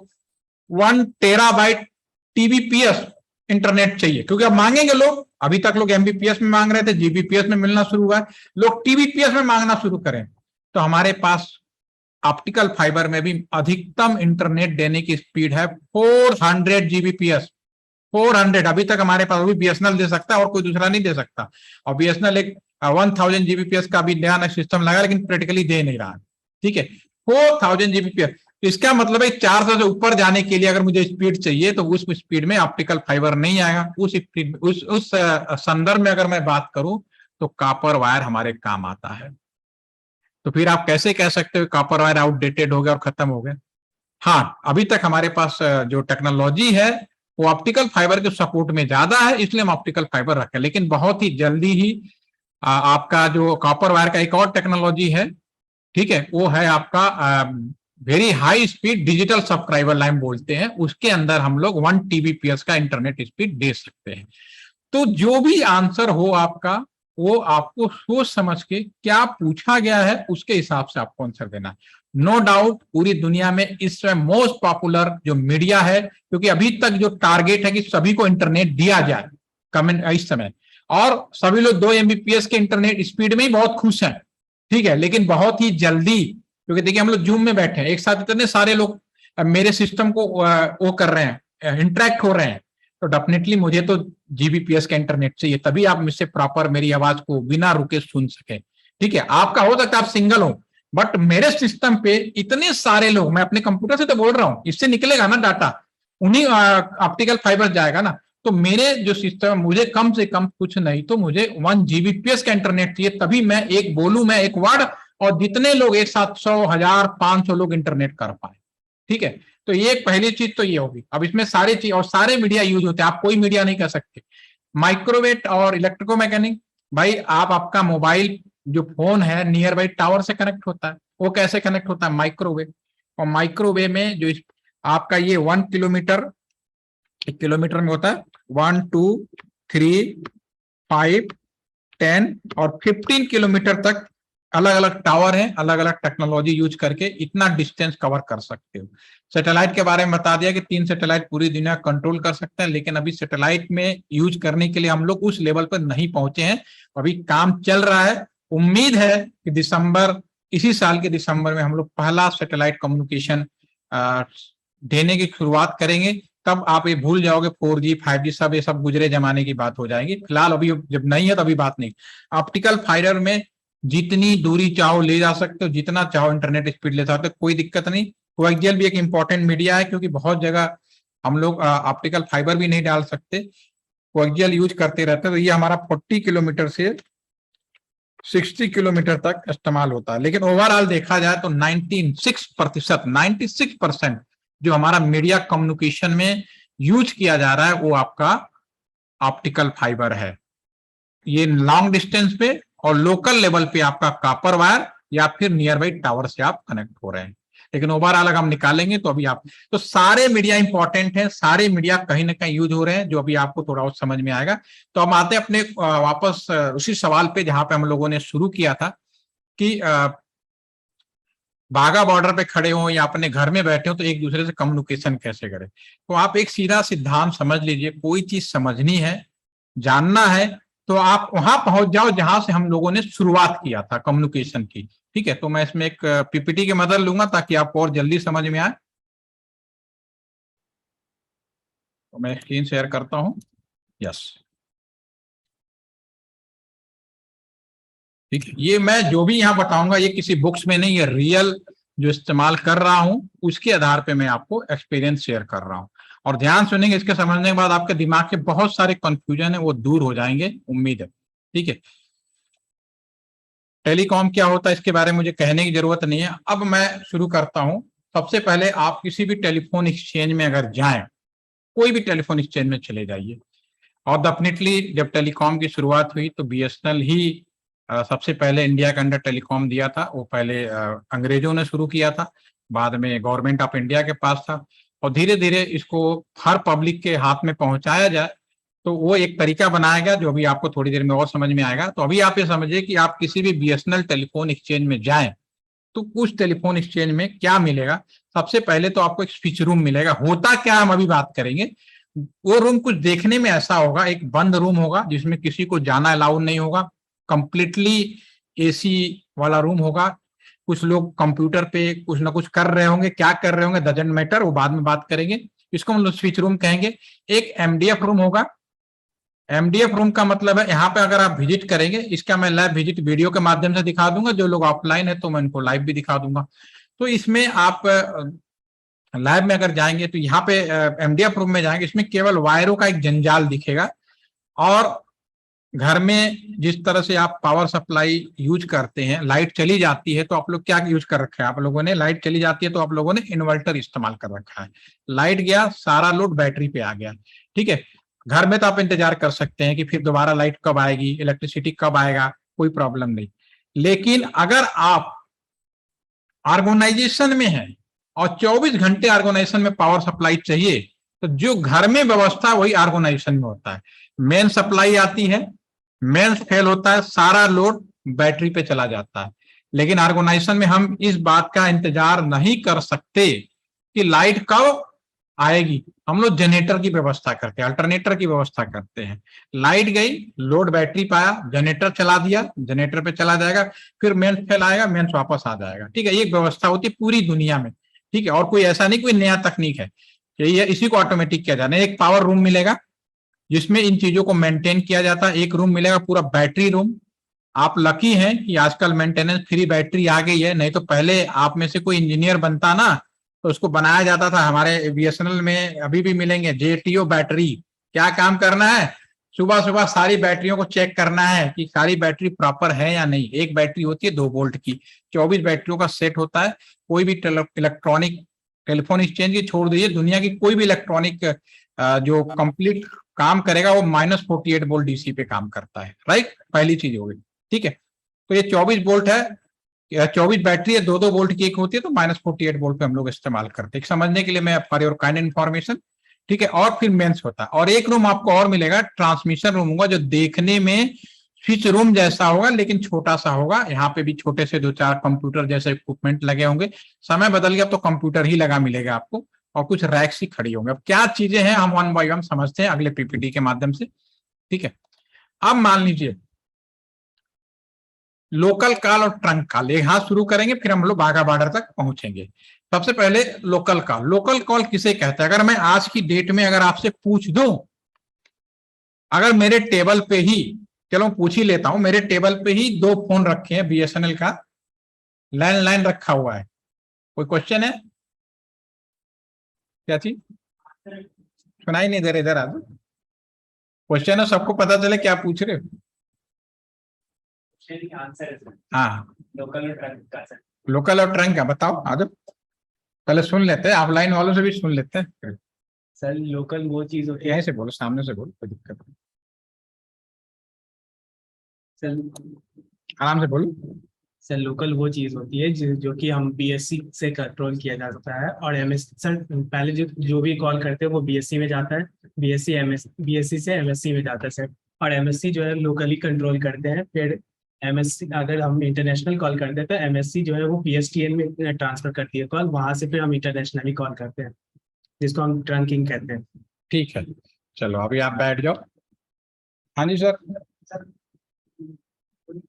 1 टेराबाइट टीबीपीएस इंटरनेट चाहिए, क्योंकि अब मांगेंगे लोग, अभी तक लोग एमबीपीएस में मांग रहे थे, जीबीपीएस में मिलना शुरू हुआ है, लोग टीबीपीएस में मांगना शुरू करें, तो हमारे पास ऑप्टिकल फाइबर में भी अधिकतम इंटरनेट देने की स्पीड है 400 जीबीपीएस। 400 अभी तक हमारे पास, अभी बीएसएनएल दे सकता है और कोई दूसरा नहीं दे सकता। और बीएसएनएल एक 1000 जीबीपीएस का भी नया सिस्टम लगा, लेकिन प्रैक्टिकली दे नहीं रहा है। ठीक है, 4000 जीबीपीएस, इसका मतलब है 400 से ऊपर जाने के लिए अगर मुझे स्पीड चाहिए तो उस स्पीड में ऑप्टिकल फाइबर नहीं आएगा। उस स्पीड, उस संदर्भ में अगर मैं बात करूं तो कॉपर वायर हमारे काम आता है। तो फिर आप कैसे कह सकते हो कॉपर वायर आउटडेटेड हो गया और खत्म हो गया? हाँ, अभी तक हमारे पास जो टेक्नोलॉजी है वो ऑप्टिकल फाइबर के सपोर्ट में ज्यादा है, इसलिए हम ऑप्टिकल फाइबर रखें। लेकिन बहुत ही जल्दी ही आपका जो कॉपर वायर का एक और टेक्नोलॉजी है, ठीक है, वो है आपका very high speed digital subscriber line बोलते हैं, उसके अंदर हम लोग 1 टीबीपीएस का इंटरनेट स्पीड दे सकते हैं। तो जो भी आंसर हो आपका, वो आपको सोच समझ के क्या पूछा गया है उसके हिसाब से आपको आंसर देना है। नो डाउट पूरी दुनिया में इस समय मोस्ट पॉपुलर जो मीडिया है, क्योंकि अभी तक जो टारगेट है कि सभी को इंटरनेट दिया जाए कमेंट इस समय, और सभी लोग 2 एमबीपीएस के इंटरनेट स्पीड में ही बहुत खुश हैं। ठीक है, लेकिन बहुत ही जल्दी, क्योंकि देखिए हम लोग जूम में बैठे हैं, एक साथ इतने सारे लोग मेरे सिस्टम को वो कर रहे हैं, इंटरेक्ट हो रहे हैं, तो डेफिनेटली मुझे तो जीबीपीएस का इंटरनेट चाहिए, तभी आप मुझसे प्रॉपर मेरी आवाज को बिना रुके सुन सके। ठीक है, आपका हो सकता है आप सिंगल हो, बट मेरे सिस्टम पे इतने सारे लोग, मैं अपने कंप्यूटर से तो बोल रहा हूँ, इससे निकलेगा ना डाटा, उन्हीं ऑप्टिकल फाइबर जाएगा ना। तो मेरे जो सिस्टम, मुझे कम से कम कुछ नहीं तो मुझे 1 जीबीपीएस का इंटरनेट चाहिए, तभी मैं एक बोलूं, मैं एक वर्ड, और जितने लोग एक साथ 100, 1000, 500 लोग इंटरनेट कर पाए। ठीक है, तो ये पहली चीज तो ये होगी। अब इसमें सारी चीज और सारे मीडिया यूज होते हैं, आप कोई मीडिया नहीं कर सकते। माइक्रोवेव और इलेक्ट्रोमैकेनिक, भाई आप आपका मोबाइल जो फोन है नियर बाई टावर से कनेक्ट होता है, वो कैसे कनेक्ट होता है? माइक्रोवेव। और माइक्रोवेव में जो आपका ये 1 किलोमीटर, 1 किलोमीटर में होता है 1, 2, 3, 5, 10 और 15 किलोमीटर तक अलग अलग टावर हैं, अलग अलग टेक्नोलॉजी यूज करके इतना डिस्टेंस कवर कर सकते हो। सैटेलाइट के बारे में बता दिया कि 3 सैटेलाइट पूरी दुनिया कंट्रोल कर सकते हैं, लेकिन अभी सैटेलाइट में यूज करने के लिए हम लोग उस लेवल पर नहीं पहुंचे हैं, अभी काम चल रहा है। उम्मीद है कि दिसंबर, इसी साल के दिसंबर में हम लोग पहला सैटेलाइट कम्युनिकेशन देने की शुरुआत करेंगे, तब आप ये भूल जाओगे 4G 5G सब ये सब गुजरे जमाने की बात हो जाएगी। फिलहाल अभी जब नहीं है तो अभी बात नहीं। ऑप्टिकल फाइबर में जितनी दूरी चाहो ले जा सकते हो, जितना चाहो इंटरनेट स्पीड ले सकते हो, कोई दिक्कत नहीं। कोएक्सियल भी एक इंपॉर्टेंट मीडिया है, क्योंकि बहुत जगह हम लोग ऑप्टिकल फाइबर भी नहीं डाल सकते, कोएक्सियल यूज करते रहते हैं। तो ये हमारा 40 किलोमीटर से 60 किलोमीटर तक इस्तेमाल होता है। लेकिन ओवरऑल देखा जाए तो 96% जो हमारा मीडिया कम्युनिकेशन में यूज किया जा रहा है वो आपका ऑप्टिकल फाइबर है। ये लॉन्ग डिस्टेंस पे और लोकल लेवल पे आपका कॉपर वायर या फिर नियर बाई टावर से आप कनेक्ट हो रहे हैं। लेकिन ओवरऑल अगर हम निकालेंगे तो अभी आप, तो सारे मीडिया इंपॉर्टेंट है, सारे मीडिया कहीं ना कहीं यूज हो रहे हैं, जो अभी आपको थोड़ा और समझ में आएगा। तो हम आते हैं अपने वापस उसी सवाल पे जहां पे हम लोगों ने शुरू किया था कि बाघा बॉर्डर पे खड़े हो या अपने घर में बैठे हो तो एक दूसरे से कम्युनिकेशन कैसे करें। तो आप एक सीधा सिद्धांत समझ लीजिए, कोई चीज समझनी है, जानना है, तो आप वहां पहुंच जाओ जहां से हम लोगों ने शुरुआत किया था कम्युनिकेशन की। ठीक है, तो मैं इसमें एक पीपीटी की मदद लूंगा ताकि आपको और जल्दी समझ में आए। तो मैं स्क्रीन शेयर करता हूं। यस, ठीक है, ये मैं जो भी यहाँ बताऊंगा ये किसी बुक्स में नहीं, ये रियल जो इस्तेमाल कर रहा हूं उसके आधार पे मैं आपको एक्सपीरियंस शेयर कर रहा हूं। और ध्यान सुनेंगे, इसके समझने के बाद आपके दिमाग के बहुत सारे कंफ्यूजन है वो दूर हो जाएंगे, उम्मीद है। ठीक है, टेलीकॉम क्या होता है इसके बारे में मुझे कहने की जरूरत नहीं है। अब मैं शुरू करता हूं। सबसे पहले आप किसी भी टेलीफोन एक्सचेंज में अगर जाएं, कोई भी टेलीफोन एक्सचेंज में चले जाइए, और डेफिनेटली जब टेलीकॉम की शुरुआत हुई तो बीएसएनएल ही सबसे पहले इंडिया के अंदर टेलीकॉम दिया था। वो पहले अंग्रेजों ने शुरू किया था, बाद में गवर्नमेंट ऑफ इंडिया के पास था, और धीरे धीरे इसको हर पब्लिक के हाथ में पहुंचाया जाए तो वो एक तरीका बनाया गया जो अभी आपको थोड़ी देर में और समझ में आएगा। तो अभी आप ये समझिए कि आप किसी भी बीएसएनएल टेलीफोन एक्सचेंज में जाएं तो उस टेलीफोन एक्सचेंज में क्या मिलेगा। सबसे पहले तो आपको एक स्विच रूम मिलेगा। होता क्या हम अभी बात करेंगे। वो रूम कुछ देखने में ऐसा होगा, एक बंद रूम होगा जिसमें किसी को जाना अलाउड नहीं होगा, कंप्लीटली एसी वाला रूम होगा। कुछ लोग कंप्यूटर पे कुछ ना कुछ कर रहे होंगे, क्या कर रहे होंगे डजंट मैटर, वो बाद में बात करेंगे। इसको हम लोग स्विच रूम कहेंगे। एक एमडीएफ रूम होगा। एमडीएफ रूम का मतलब है यहाँ पे अगर आप विजिट करेंगे, इसका मैं लाइव विजिट वीडियो के माध्यम से दिखा दूंगा, जो लोग ऑफलाइन है तो मैं इनको लाइव भी दिखा दूंगा। तो इसमें आप लाइव में अगर जाएंगे तो यहाँ पे एमडीएफ रूम में जाएंगे, इसमें केवल वायरों का एक जंजाल दिखेगा। और घर में जिस तरह से आप पावर सप्लाई यूज करते हैं, लाइट चली जाती है तो आप लोग क्या यूज कर रखा है, आप लोगों ने लाइट चली जाती है तो आप लोगों ने इन्वर्टर इस्तेमाल कर रखा है। लाइट गया, सारा लोड बैटरी पे आ गया। ठीक है, घर में तो आप इंतजार कर सकते हैं कि फिर दोबारा लाइट कब आएगी, इलेक्ट्रिसिटी कब आएगा, कोई प्रॉब्लम नहीं। लेकिन अगर आप ऑर्गेनाइजेशन में हैं और 24 घंटे ऑर्गेनाइजेशन में पावर सप्लाई चाहिए, तो जो घर में व्यवस्था वही ऑर्गेनाइजेशन में होता है। मेन सप्लाई आती है, मेन फेल होता है, सारा लोड बैटरी पे चला जाता है। लेकिन ऑर्गेनाइजेशन में हम इस बात का इंतजार नहीं कर सकते कि लाइट कब आएगी। हम लोग जनरेटर की व्यवस्था करते हैं, अल्टरनेटर की व्यवस्था करते हैं। लाइट गई, लोड बैटरी पाया, जनरेटर चला दिया, जनरेटर पे चला जाएगा, फिर मेन फेल आएगा, मेन वापस आ जाएगा। ठीक है, ये व्यवस्था होती है पूरी दुनिया में। ठीक है, और कोई ऐसा नहीं कोई नया तकनीक है, यही है, इसी को ऑटोमेटिक किया जाना है। एक पावर रूम मिलेगा, जिसमें इन चीजों को मेंटेन किया जाता है। एक रूम मिलेगा पूरा बैटरी रूम। आप लकी हैं कि आजकल मेंटेनेंस फ्री बैटरी आ गई है, नहीं तो पहले आप में से कोई इंजीनियर बनता ना तो उसको बनाया जाता था। हमारे बीएसएनएल में अभी भी मिलेंगे जेटीओ बैटरी। क्या काम करना है, सुबह सुबह सारी बैटरियों को चेक करना है कि सारी बैटरी प्रॉपर है या नहीं। एक बैटरी होती है 2 वोल्ट की, 24 बैटरियों का सेट होता है। कोई भी इलेक्ट्रॉनिक, टेलीफोन एक्सचेंज की छोड़ दीजिए, दुनिया की कोई भी इलेक्ट्रॉनिक जो कंप्लीट काम करेगा वो -48 वोल्ट डीसी पे काम करता है, राइट। पहली चीज हो गई, ठीक है। तो ये 24 वोल्ट है, 24 बैटरी है, 2-2 वोल्ट की एक होती है, तो -48 वोल्ट पे हम लोग इस्तेमाल करते हैं। समझने के लिए मैं फॉर योर काइंड इन्फॉर्मेशन, ठीक है। और फिर मेंस होता है, और एक रूम आपको और मिलेगा, ट्रांसमिशन रूम होगा, जो देखने में स्विच रूम जैसा होगा लेकिन छोटा सा होगा। यहाँ पे भी छोटे से 2-4 कंप्यूटर जैसे इक्विपमेंट लगे होंगे। समय बदल गया तो कंप्यूटर ही लगा मिलेगा आपको, और कुछ रैक्स ही खड़ी होंगे। अब क्या चीजें हैं हम वन बाय वन समझते हैं अगले पीपीटी के माध्यम से, ठीक है। अब मान लीजिए लोकल कॉल और ट्रंक कॉल यहां शुरू करेंगे, फिर हम लोग बाघा बॉर्डर तक पहुंचेंगे। सबसे पहले लोकल कॉल। लोकल कॉल किसे कहते हैं? अगर मैं आज की डेट में अगर आपसे पूछ दूं, अगर मेरे टेबल पे ही, चलो पूछ ही लेता हूं, मेरे टेबल पे ही 2 फोन रखे हैं, बीएसएनएल का लैंडलाइन रखा हुआ है, कोई क्वेश्चन है? क्या चीज सुनाई नहीं दे रहा? इधर आ दो, क्वेश्चन है, सबको पता चले क्या पूछ रहे हो। हाँ, लोकल और ट्रंक का सर। लोकल और ट्रंक का बताओ, आ जाओ, पहले सुन लेते हैं, ऑफलाइन वालों से भी सुन लेते हैं। सर लोकल वो चीज होती है यहीं से बोलो, सामने से बोलो, कोई दिक्कत नहीं, सर। आराम से बोलो। सर लोकल वो चीज होती है जो कि हम बीएससी से कंट्रोल किया जा सकता है, और एमएस सर पहले जो भी कॉल करते हैं वो बीएससी में जाता है, बीएससी से एमएससी में जाता है सर, और एमएससी जो है लोकली कंट्रोल करते हैं। फिर एमएससी अगर हम इंटरनेशनल कॉल करते हैं तो एमएससी जो है वो पीएसटीएन में ट्रांसफर करती है कॉल, वहां से फिर हम इंटरनेशनली कॉल करते हैं, जिसको हम ट्रंकिंग कहते हैं। ठीक है, चलो अभी आप बैठ जाओ। हाँ जी सर।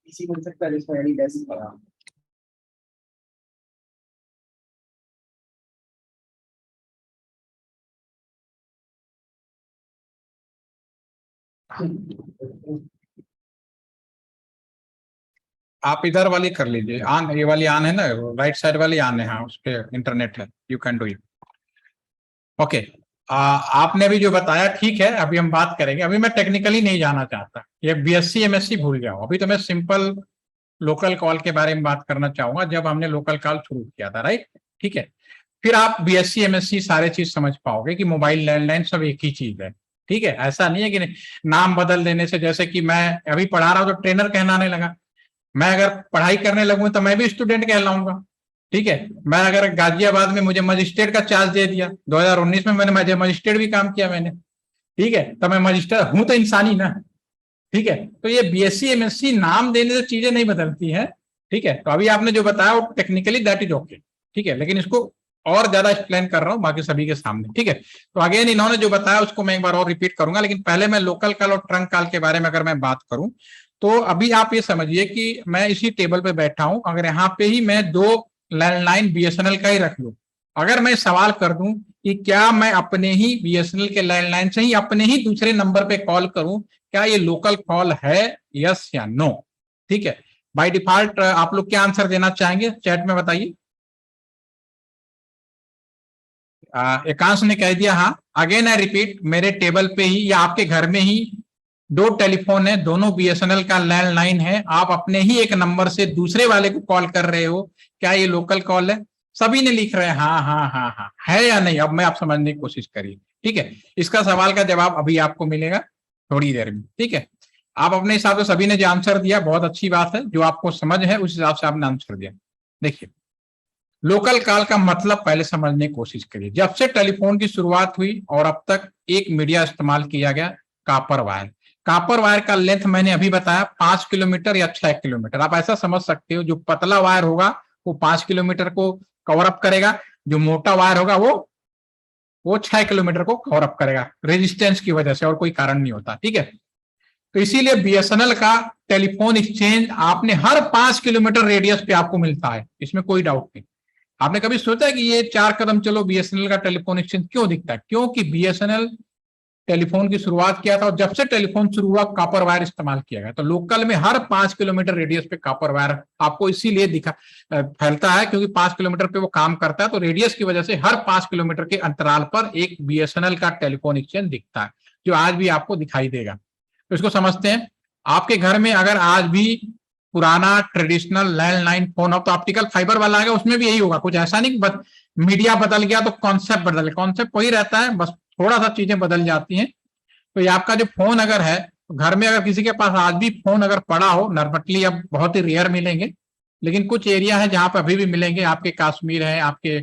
इसी बन सकता है जिसमें एनी डेस्क पड़ा। आप इधर वाली कर लीजिए ऑन, ये वाली ऑन है ना, राइट साइड वाली ऑन है, हाँ उस पे इंटरनेट है, you can do it. Okay, आपने भी जो बताया ठीक है, अभी हम बात करेंगे। अभी मैं टेक्निकली नहीं जाना चाहता, ये बीएससी एमएससी भूल जाओ। अभी तो मैं सिंपल लोकल कॉल के बारे में बात करना चाहूंगा, जब हमने लोकल कॉल शुरू किया था, राइट, ठीक है। फिर आप बीएससी एमएससी सारे चीज समझ पाओगे कि मोबाइल लैंडलाइन सब एक ही चीज है, ठीक है। ऐसा नहीं है कि नाम बदल देने से, जैसे कि मैं अभी पढ़ा रहा हूँ तो ट्रेनर कहलाने लगा, मैं अगर पढ़ाई करने लगूँ तो मैं भी स्टूडेंट कहलाऊंगा, ठीक है। मैं अगर गाजियाबाद में मुझे मजिस्ट्रेट का चार्ज दे दिया, 2019 में मैंने मजिस्ट्रेट भी काम किया मैंने, ठीक है, तो मैं मजिस्ट्रेट हूं तो इंसानी ना, ठीक है। तो ये बीएससी एमएससी नाम देने से चीजें नहीं बदलती हैं, ठीक है। तो अभी आपने जो बताया वो टेक्निकली दैट इज ओके, ठीक है, लेकिन इसको और ज्यादा एक्सप्लेन कर रहा हूँ बाकी सभी के सामने, ठीक है। तो अगेन इन्होंने जो बताया उसको मैं एक बार और रिपीट करूंगा, लेकिन पहले मैं लोकल कॉल और ट्रंक कॉल के बारे में अगर मैं बात करूं, तो अभी आप ये समझिए कि मैं इसी टेबल पे बैठा हूं, अगर यहाँ पे ही मैं 2 लैंडलाइन बीएसएनएल का ही रख लूं, अगर मैं सवाल कर दूं कि क्या मैं अपने ही बीएसएनएल के लैंडलाइन से ही अपने ही दूसरे नंबर पे कॉल करूं, क्या ये लोकल कॉल है, यस या नो, ठीक है। बाय डिफॉल्ट आप लोग क्या आंसर देना चाहेंगे चैट में बताइए। एकांश ने कह दिया हाँ। अगेन आई रिपीट, मेरे टेबल पे ही या आपके घर में ही 2 टेलीफोन है, दोनों बीएसएनएल का लैंडलाइन है, आप अपने ही एक नंबर से दूसरे वाले को कॉल कर रहे हो, क्या ये लोकल कॉल है? सभी ने लिख रहे हैं हाँ हाँ हाँ हाँ, है या नहीं? अब मैं आप समझने की कोशिश करिए, ठीक है। इसका सवाल का जवाब अभी आपको मिलेगा थोड़ी देर में, ठीक है। आप अपने हिसाब से सभी ने जो आंसर दिया बहुत अच्छी बात है, जो आपको समझ है उस हिसाब से आपने आंसर दिया। देखिए, लोकल कॉल का मतलब पहले समझने की कोशिश करिए। जब से टेलीफोन की शुरुआत हुई और अब तक एक मीडिया इस्तेमाल किया गया, कापर वायर। कापर वायर का लेंथ मैंने अभी बताया 5 किलोमीटर या 6 किलोमीटर। आप ऐसा समझ सकते हो, जो पतला वायर होगा वो 5 किलोमीटर को कवर अप करेगा, जो मोटा वायर होगा वो 6 किलोमीटर को कवर अप करेगा, रेजिस्टेंस की वजह से, और कोई कारण नहीं होता, ठीक है। तो इसीलिए बीएसएनएल का टेलीफोन एक्सचेंज आपने हर 5 किलोमीटर रेडियस पे आपको मिलता है, इसमें कोई डाउट नहीं। आपने कभी सोचा कि ये 4 कदम चलो बीएसएनएल का टेलीफोन एक्सचेंज क्यों दिखता है? क्योंकि बीएसएनएल टेलीफोन की शुरुआत किया था, और जब से टेलीफोन शुरू हुआ कॉपर वायर इस्तेमाल किया गया। तो लोकल में हर 5 किलोमीटर रेडियस पे कॉपर वायर आपको इसीलिए दिखा फैलता है क्योंकि 5 किलोमीटर पे वो काम करता है। तो रेडियस की वजह से हर 5 किलोमीटर के अंतराल पर एक बीएसएनएल का टेलीफोन एक्सचेंज दिखता है, जो आज भी आपको दिखाई देगा। तो इसको समझते हैं। आपके घर में अगर आज भी पुराना ट्रेडिशनल लैंडलाइन फोन हो तो ऑप्टिकल फाइबर वाला आएगा, उसमें भी यही होगा। कुछ ऐसा नहीं कि मीडिया बदल गया तो कॉन्सेप्ट बदल गया, कॉन्सेप्ट वही रहता है, बस थोड़ा सा चीजें बदल जाती हैं। तो ये आपका जो फोन अगर है, घर में अगर किसी के पास आज भी फोन अगर पड़ा हो, नॉर्मली अब बहुत ही रेयर मिलेंगे, लेकिन कुछ एरिया है जहां पर अभी भी मिलेंगे। आपके कश्मीर है, आपके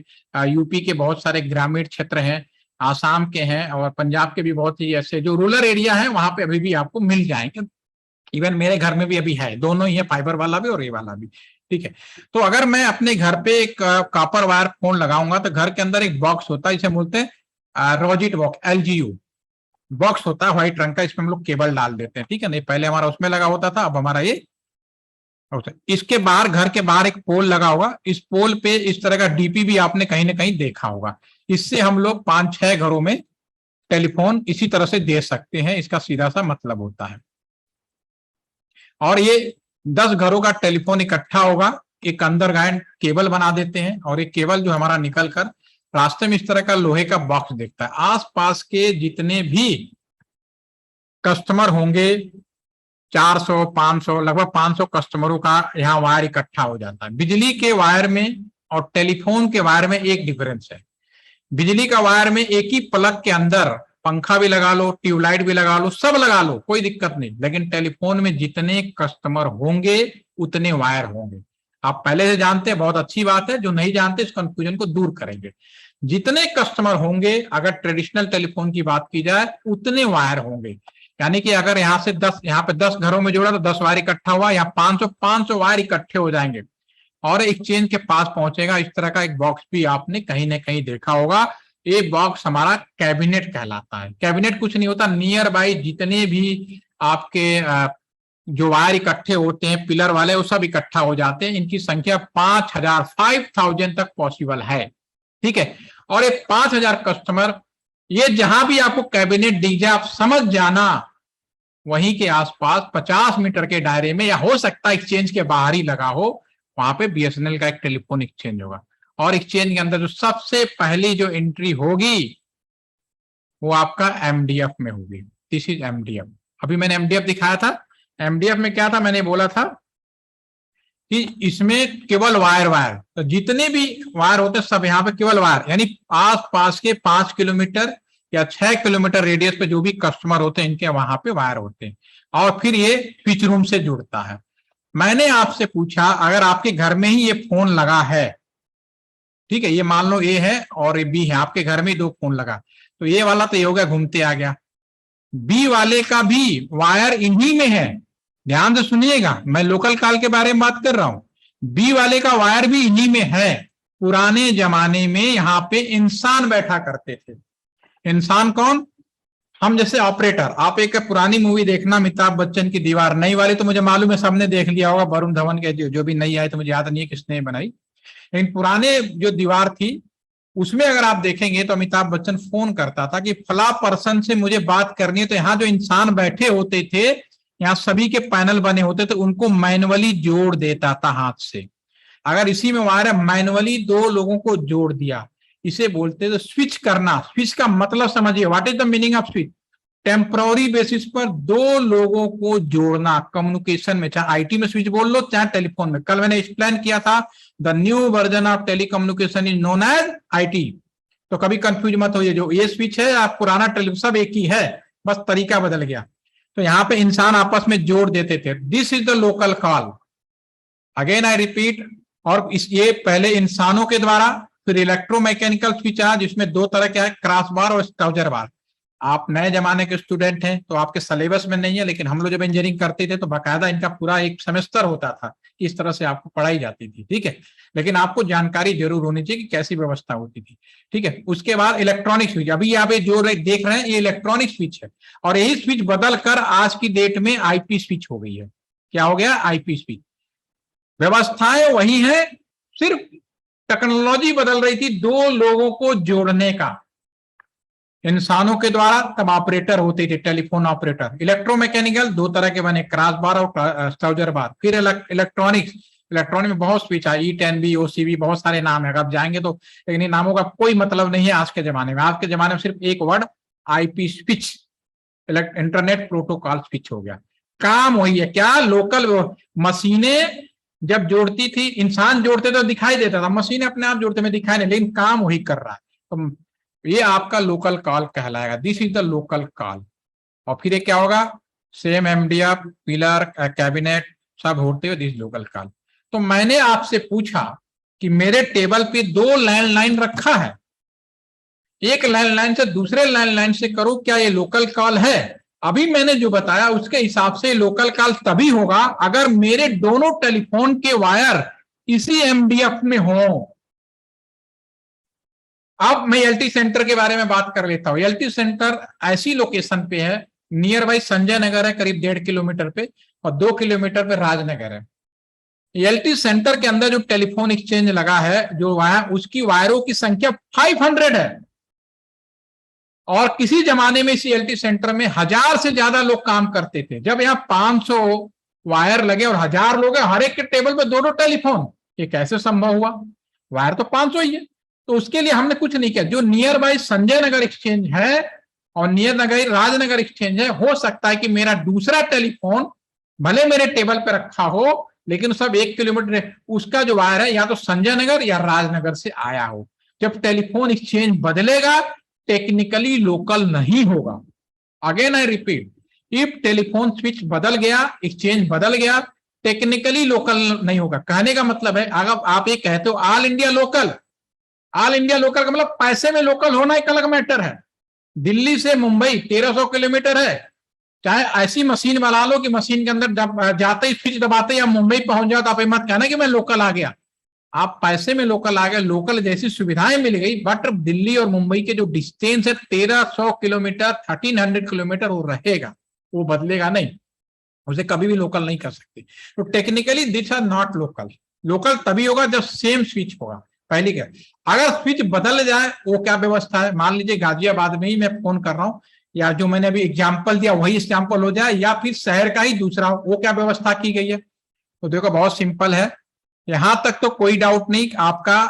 यूपी के बहुत सारे ग्रामीण क्षेत्र हैं, आसाम के हैं, और पंजाब के भी बहुत ही ऐसे जो रूरल एरिया है वहां पे अभी भी आपको मिल जाएंगे। इवन मेरे घर में भी अभी है, दोनों ही है, फाइबर वाला भी और ये वाला भी। ठीक है। तो अगर मैं अपने घर पे एक कॉपर वायर फोन लगाऊंगा तो घर के अंदर एक बॉक्स होता है, इसे बोलते हैं रोजिट बॉक्स, LGU बॉक्स होता है व्हाइट रंग का। इसमें हम लोग केबल डाल देते हैं, ठीक है। नहीं पहले हमारा उसमें लगा होता था, अब हमारा ये होता है। इसके बाहर, घर के बाहर एक पोल लगा होगा, इस पोल पे इस तरह का डीपी भी आपने कहीं ना कहीं देखा होगा। इससे हम लोग 5-6 घरों में टेलीफोन इसी तरह से दे सकते हैं, इसका सीधा सा मतलब होता है। और ये 10 घरों का टेलीफोन इकट्ठा होगा, एक अंडरग्राउंड केबल बना देते हैं, और एक केबल जो हमारा निकल कर रास्ते में इस तरह का लोहे का बॉक्स देखता है। आसपास के जितने भी कस्टमर होंगे, 400, 500, लगभग 500 कस्टमरों का यहाँ वायर इकट्ठा हो जाता है। बिजली के वायर में और टेलीफोन के वायर में एक डिफरेंस है। बिजली का वायर में एक ही प्लग के अंदर पंखा भी लगा लो, ट्यूबलाइट भी लगा लो, सब लगा लो, कोई दिक्कत नहीं। लेकिन टेलीफोन में जितने कस्टमर होंगे उतने वायर होंगे। आप पहले से जानते हैं, बहुत अच्छी बात है। जो नहीं जानते इस कंफ्यूजन को दूर करेंगे। जितने कस्टमर होंगे, अगर ट्रेडिशनल टेलीफोन की बात की जाए, उतने वायर होंगे। यानी कि अगर यहाँ से 10, यहाँ पे 10 घरों में जोड़ा तो 10 वायर इकट्ठा हुआ, यहाँ 500 वायर इकट्ठे हो जाएंगे और एक्सचेंज के पास पहुंचेगा। इस तरह का एक बॉक्स भी आपने कहीं ना कहीं देखा होगा। ये बॉक्स हमारा कैबिनेट कहलाता है। कैबिनेट कुछ नहीं होता, नियर बाई जितने भी आपके जो वायर इकट्ठे होते हैं पिलर वाले, वो सब इकट्ठा हो जाते हैं। इनकी संख्या 5000 तक पॉसिबल है, ठीक है। और ये 5000 कस्टमर, ये जहां भी आपको कैबिनेट दिख जाए, आप समझ जाना वहीं के आसपास 50 मीटर के दायरे में, या हो सकता है एक्सचेंज के बाहर ही लगा हो, वहां पे बीएसएनएल का एक टेलीफोन एक्सचेंज होगा। और एक्सचेंज के अंदर जो सबसे पहली जो एंट्री होगी वो आपका एमडीएफ में होगी। This is MDF. अभी मैंने एमडीएफ दिखाया था। एमडीएफ में क्या था, मैंने बोला था कि इसमें केवल वायर, तो जितने भी वायर होते हैं सब यहाँ पे केवल वायर, यानी आस पास के 5 किलोमीटर या 6 किलोमीटर रेडियस पे जो भी कस्टमर होते हैं इनके वहां पे वायर होते हैं। और फिर ये स्विच रूम से जुड़ता है। मैंने आपसे पूछा, अगर आपके घर में ही ये फोन लगा है, ठीक है, ये मान लो ए है और ये बी है, आपके घर में 2 फोन लगा, तो ये वाला तो ये हो गया, घूमते आ गया। बी वाले का भी वायर इन्हीं में है, ध्यान से सुनिएगा, मैं लोकल कॉल के बारे में बात कर रहा हूं। बी वाले का वायर भी इन्हीं में है। पुराने जमाने में यहाँ पे इंसान बैठा करते थे। इंसान कौन? हम जैसे ऑपरेटर। आप एक पुरानी मूवी देखना, अमिताभ बच्चन की दीवार, नई वाली तो मुझे मालूम है सबने देख लिया होगा, वरुण धवन के, जो भी नई आई तो मुझे याद नहीं है किसने बनाई, लेकिन पुराने जो दीवार थी उसमें अगर आप देखेंगे तो अमिताभ बच्चन फोन करता था कि फला पर्सन से मुझे बात करनी है, तो यहाँ जो इंसान बैठे होते थे, यहाँ सभी के पैनल बने होते थे, उनको मैनुअली जोड़ देता था हाथ से। अगर इसी में वायर है, मैनुअली 2 लोगों को जोड़ दिया, इसे बोलते थे स्विच करना। स्विच का मतलब समझिए, what is the meaning off switch? Temporary basis पर 2 लोगों को जोड़ना कम्युनिकेशन में, चाहे आईटी में स्विच बोल लो चाहे टेलीफोन में। कल मैंने एक्सप्लेन किया था, the new version of telecommunication is known as IT. तो कभी कंफ्यूज मत होइए, जो ये स्विच है आप पुराना टेलीफोन सब एक ही है, बस तरीका बदल गया। तो यहाँ पे इंसान आपस में जोड़ देते थे। This is the local call, again I repeat. और ये पहले इंसानों के द्वारा, फिर इलेक्ट्रोमैकेनिकल स्विच आया जिसमें 2 तरह के है, क्रॉस बार और स्टाउजर बार। आप नए जमाने के स्टूडेंट हैं तो आपके सिलेबस में नहीं है, लेकिन हम लोग जब इंजीनियरिंग करते थे तो बाकायदा इनका पूरा एक सेमेस्टर होता था, इस तरह से आपको पढ़ाई जाती थी, ठीक है। लेकिन आपको जानकारी जरूर होनी चाहिए कि कैसी व्यवस्था होती थी, ठीक है। उसके बाद इलेक्ट्रॉनिक स्विच, अभी यहाँ पे जो देख रहे हैं ये इलेक्ट्रॉनिक स्विच है, और यही स्विच बदल कर आज की डेट में आईपी स्विच हो गई है। क्या हो गया? IP switch. व्यवस्थाएं वही है, सिर्फ टेक्नोलॉजी बदल रही थी 2 लोगों को जोड़ने का। इंसानों के द्वारा तब ऑपरेटर होते थे, टेलीफोन ऑपरेटर। इलेक्ट्रोमैकेनिकल 2 तरह के बने, क्रॉस बार और स्टाउजर बार। फिर इलेक्ट्रॉनिक्स, इलेक्ट्रॉनिक में बहुत स्विच है, E10B, OCB, बहुत सारे नाम है, अगर आप जाएंगे तो, लेकिन इन नामों का कोई मतलब नहीं है आज के जमाने में। आज के जमाने में सिर्फ एक word IP switch, internet protocol switch हो गया। काम वही है, क्या लोकल मशीनें जब जोड़ती थी, इंसान जोड़ते तो दिखाई देता था, मशीनें अपने आप जोड़ते में दिखाई नहीं, लेकिन काम वही कर रहा है। तो ये आपका लोकल कॉल कहलाएगा, this is the local call. और फिर ये क्या होगा, same MDF, pillar, cabinet sub होते हुए दिस लोकल कॉल। तो मैंने आपसे पूछा कि मेरे टेबल पे 2 लैंडलाइन रखा है, एक लैंडलाइन से दूसरे लैंडलाइन से करूं, क्या ये लोकल कॉल है? अभी मैंने जो बताया उसके हिसाब से लोकल कॉल तभी होगा अगर मेरे दोनों टेलीफोन के वायर इसी MDF में हो। अब मैं LT सेंटर के बारे में बात कर लेता हूं। LT सेंटर ऐसी लोकेशन पे है, नियर बाई संजय नगर है करीब 1.5 किलोमीटर पे, और 2 किलोमीटर पे राजनगर है। LT सेंटर के अंदर जो टेलीफोन एक्सचेंज लगा है, जो वायर, उसकी वायरों की संख्या 500 है। और किसी जमाने में इसी LT सेंटर में 1000 से ज्यादा लोग काम करते थे। जब यहाँ 500 वायर लगे और 1000 लोग हैं, हर एक के टेबल पे 2-2 टेलीफोन, ये कैसे संभव हुआ? वायर तो 500 ही है। तो उसके लिए हमने कुछ नहीं किया। जो near by Sanjay Nagar exchange है और नियर नगर राजनगर एक्सचेंज है, हो सकता है कि मेरा दूसरा टेलीफोन भले मेरे टेबल पे रखा हो, लेकिन सब 1 किलोमीटर, उसका जो वायर है या तो संजय नगर या राजनगर से आया हो। जब टेलीफोन एक्सचेंज बदलेगा, टेक्निकली लोकल नहीं होगा। Again I repeat, if telephone switch बदल गया, एक्सचेंज बदल गया, टेक्निकली लोकल नहीं होगा। कहने का मतलब है, अगर आप ये कहते हो all India local, all India local का मतलब पैसे में लोकल होना एक अलग मैटर है। दिल्ली से मुंबई 1300 किलोमीटर है, चाहे ऐसी मशीन बना लो कि मशीन के अंदर जाते ही स्विच दबाते ही आप मुंबई पहुंच जाओ, तो आप ये मत कहना कि मैं लोकल आ गया। आप पैसे में लोकल आ गए, लोकल जैसी सुविधाएं मिल गई, बट दिल्ली और मुंबई के जो डिस्टेंस है 1300 किलोमीटर, 1300 किलोमीटर, वो रहेगा, वो बदलेगा नहीं, उसे कभी भी लोकल नहीं कर सकते। तो technically this are not local. Local तभी होगा जब सेम स्विच होगा। पहली क्या, अगर स्विच बदल जाए, वो क्या व्यवस्था है? मान लीजिए गाजियाबाद में ही मैं फोन कर रहा हूं, या जो मैंने अभी एग्जाम्पल दिया वही एग्जाम्पल हो जाए, या फिर शहर का ही दूसरा हो, वो क्या व्यवस्था की गई है? तो देखो बहुत सिंपल है, यहां तक तो कोई डाउट नहीं, आपका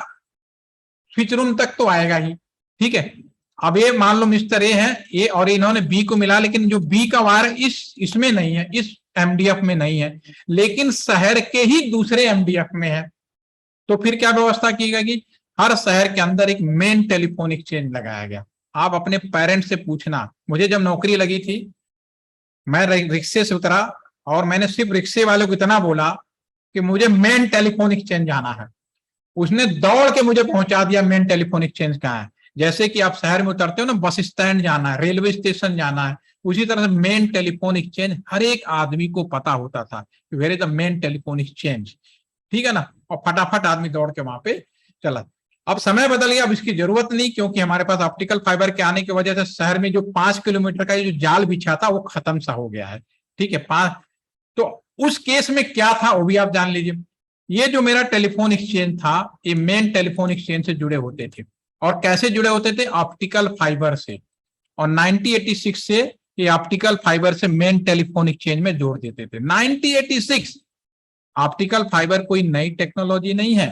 स्विच रूम तक तो आएगा ही, ठीक है। अब ये मान लो मिस्टर ए है, ए और इन्होंने बी को मिला, लेकिन जो बी का वायर इसमें नहीं है, इस MDF में नहीं है, लेकिन शहर के ही दूसरे MDF में है, तो फिर क्या व्यवस्था की गई? हर शहर के अंदर एक मेन टेलीफोन एक्सचेंज लगाया गया। आप अपने पेरेंट्स से पूछना, मुझे जब नौकरी लगी थी, मैं रिक्शे से उतरा और मैंने सिर्फ रिक्शे वाले को इतना बोला कि मुझे मेन टेलीफोन एक्सचेंज जाना है, उसने दौड़ के मुझे पहुंचा दिया मेन टेलीफोन एक्सचेंज कहाँ है। जैसे कि आप शहर में उतरते हो ना, बस स्टैंड जाना है, रेलवे स्टेशन जाना है, उसी तरह से मेन टेलीफोन एक्सचेंज हर एक आदमी को पता होता था कि where is the main telephone exchange, ठीक है ना। और फटाफट आदमी दौड़ के वहां पे चला। अब समय बदल गया, अब इसकी जरूरत नहीं, क्योंकि हमारे पास ऑप्टिकल फाइबर के आने की वजह से शहर में जो 5 किलोमीटर का जो जाल बिछा था वो खत्म सा हो गया है, ठीक है। 5, तो उस केस में क्या था वो भी आप जान लीजिए। ये जो मेरा टेलीफोन एक्सचेंज था, ये मेन टेलीफोन एक्सचेंज से जुड़े होते थे। और कैसे जुड़े होते थे? ऑप्टिकल फाइबर से। और 1986 से ये ऑप्टिकल फाइबर से मेन टेलीफोन एक्सचेंज में जोड़ देते थे। 1986, ऑप्टिकल फाइबर कोई नई टेक्नोलॉजी नहीं है,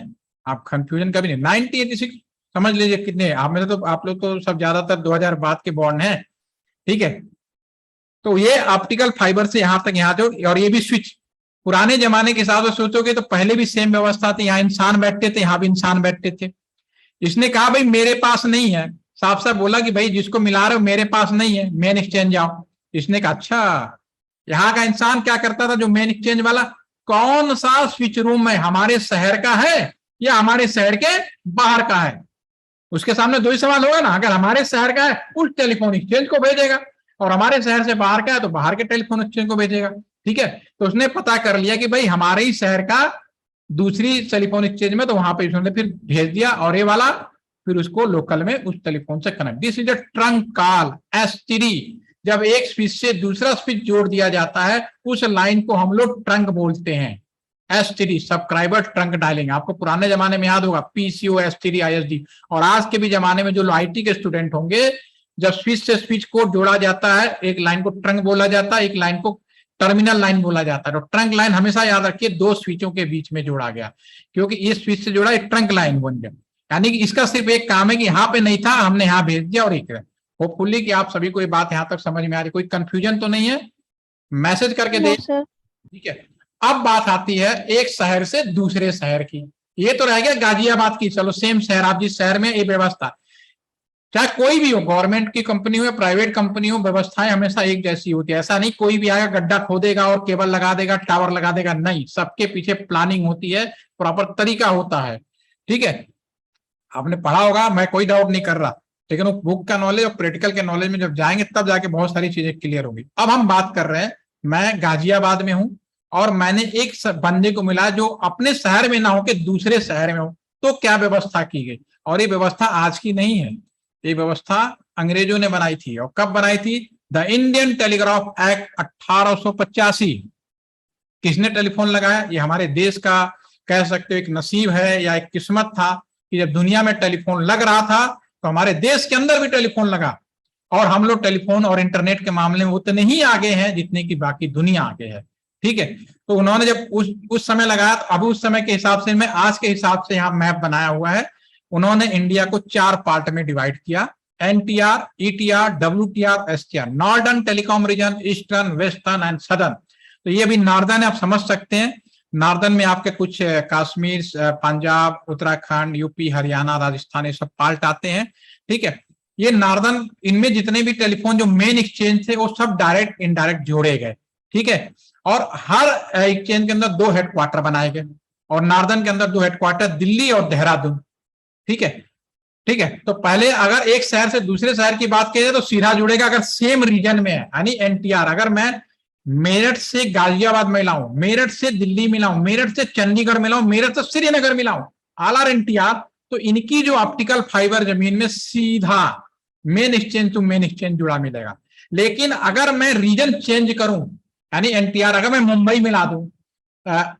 आप कंफ्यूजन कभी नहीं। 1986 समझ लीजिए कितने, आप लोग तो सब ज्यादातर 2000 बाद के बॉर्न हैं, ठीक है। तो ये ऑप्टिकल फाइबर से यहां तक यहाँ जोड़, और ये भी स्विच पुराने जमाने के हिसाब से सोचोगे तो पहले भी सेम व्यवस्था थी, यहाँ इंसान बैठते थे, यहाँ भी इंसान बैठते थे। इसने कहा भाई मेरे पास नहीं है, साफ साफ बोला कि भाई जिसको मिला रहे हो मेरे पास नहीं है, मेन एक्सचेंज जाओ। इसने कहा अच्छा, यहाँ का इंसान क्या करता था, जो मेन एक्सचेंज वाला, कौन सा स्विच रूम है, हमारे शहर का है या हमारे शहर के बाहर का है? उसके सामने दो ही सवाल होगा ना। अगर हमारे शहर का है उस टेलीफोन एक्सचेंज को भेजेगा, और हमारे शहर से बाहर का है तो बाहर के टेलीफोन एक्सचेंज को भेजेगा, ठीक है। तो उसने पता कर लिया कि भाई हमारे ही शहर का दूसरी टेलीफोन एक्सचेंज में, तो वहां पे उसने फिर भेज दिया, और ये वाला फिर उसको लोकल में उस टेलीफोन से connect. This is a trunk call, STD। जब एक स्विच से दूसरा स्विच जोड़ दिया जाता है, उस लाइन को हम लोग ट्रंक बोलते हैं, STD, सब्सक्राइबर ट्रंक डायलिंग। आपको पुराने जमाने में याद होगा PCO, STD, ISD। और आज के भी जमाने में जो IT के स्टूडेंट होंगे जब स्विच से स्विच को जोड़ा जाता है, एक लाइन को ट्रंक बोला जाता है, एक लाइन को टर्मिनल लाइन बोला जाता है। तो ट्रंक लाइन हमेशा याद रखिए दो स्विचों के बीच में जोड़ा गया, क्योंकि इस स्विच से जोड़ा एक ट्रंक लाइन बन गया। यानी कि इसका सिर्फ एक काम है कि यहाँ पे नहीं था, हमने यहाँ भेज दिया और एक होपफुली कि आप सभी को ये बात यहाँ तक समझ में आ रही, कोई कंफ्यूजन तो नहीं है, मैसेज करके दे, ठीक है। अब बात आती है एक शहर से दूसरे शहर की। ये तो रह गया गाजियाबाद की, चलो सेम शहर, आप जिस शहर में ये व्यवस्था, चाहे कोई भी हो, गवर्नमेंट की कंपनी हो या प्राइवेट कंपनी हो, व्यवस्थाएं हमेशा एक जैसी होती है। ऐसा नहीं कोई भी आएगा गड्ढा खोदेगा और केबल लगा देगा, टावर लगा देगा, नहीं, सबके पीछे प्लानिंग होती है, प्रॉपर तरीका होता है, ठीक है। आपने पढ़ा होगा, मैं कोई डाउट नहीं कर रहा, लेकिन वो बुक का नॉलेज और प्रैक्टिकल के नॉलेज में जब जाएंगे तब जाके बहुत सारी चीजें क्लियर होगी। अब हम बात कर रहे हैं, मैं गाजियाबाद में हूं और मैंने एक बंदे को मिला जो अपने शहर में ना हो के दूसरे शहर में हो, तो क्या व्यवस्था की गई। और ये व्यवस्था आज की नहीं है, ये व्यवस्था अंग्रेजों ने बनाई थी। और कब बनाई थी? The Indian telegraph act 1885। किसने टेलीफोन लगाया? ये हमारे देश का कह सकते हो एक नसीब है या एक किस्मत था कि जब दुनिया में टेलीफोन लग रहा था तो हमारे देश के अंदर भी टेलीफोन लगा। और हम लोग टेलीफोन और इंटरनेट के मामले में उतने ही आगे हैं जितने की बाकी दुनिया आगे है, ठीक है। तो उन्होंने जब उस समय लगाया, तो अभी उस समय के हिसाब से, मैं आज के हिसाब से यहाँ मैप बनाया हुआ है, उन्होंने इंडिया को 4 पार्ट में डिवाइड किया, NTR, ETR, WTR, STR, northern telecom region, eastern, western and southern. तो ये अभी नॉर्दर्न आप समझ सकते हैं, नॉर्दर्न में आपके कुछ कश्मीर, पंजाब, उत्तराखंड, यूपी, हरियाणा, राजस्थान, ये सब पार्ट आते हैं, ठीक है। ये नॉर्दर्न, इनमें जितने भी टेलीफोन जो मेन एक्सचेंज थे वो सब डायरेक्ट इनडायरेक्ट जोड़े गए, ठीक है। और हर एक्सचेंज के अंदर 2 हेडक्वार्टर बनाए गए, और नॉर्दर्न के अंदर 2 हेडक्वार्टर दिल्ली और देहरादून, ठीक है, ठीक है। तो पहले अगर एक शहर से दूसरे शहर की बात की जाए तो सीधा जुड़ेगा अगर सेम रीजन में है, यानी एनटीआर। अगर मैं मेरठ से गाजियाबाद मिलाऊं, मेरठ से दिल्ली मिलाऊं, मेरठ से चंडीगढ़ मिलाऊं, मेरठ से श्रीनगर मिलाऊं, ऑल आर एनटीआर, तो इनकी जो ऑप्टिकल फाइबर जमीन में सीधा main exchange to main exchange जुड़ा मिलेगा। लेकिन अगर मैं रीजन चेंज करूं, यानी एनटीआर अगर मैं मुंबई मिला दूं,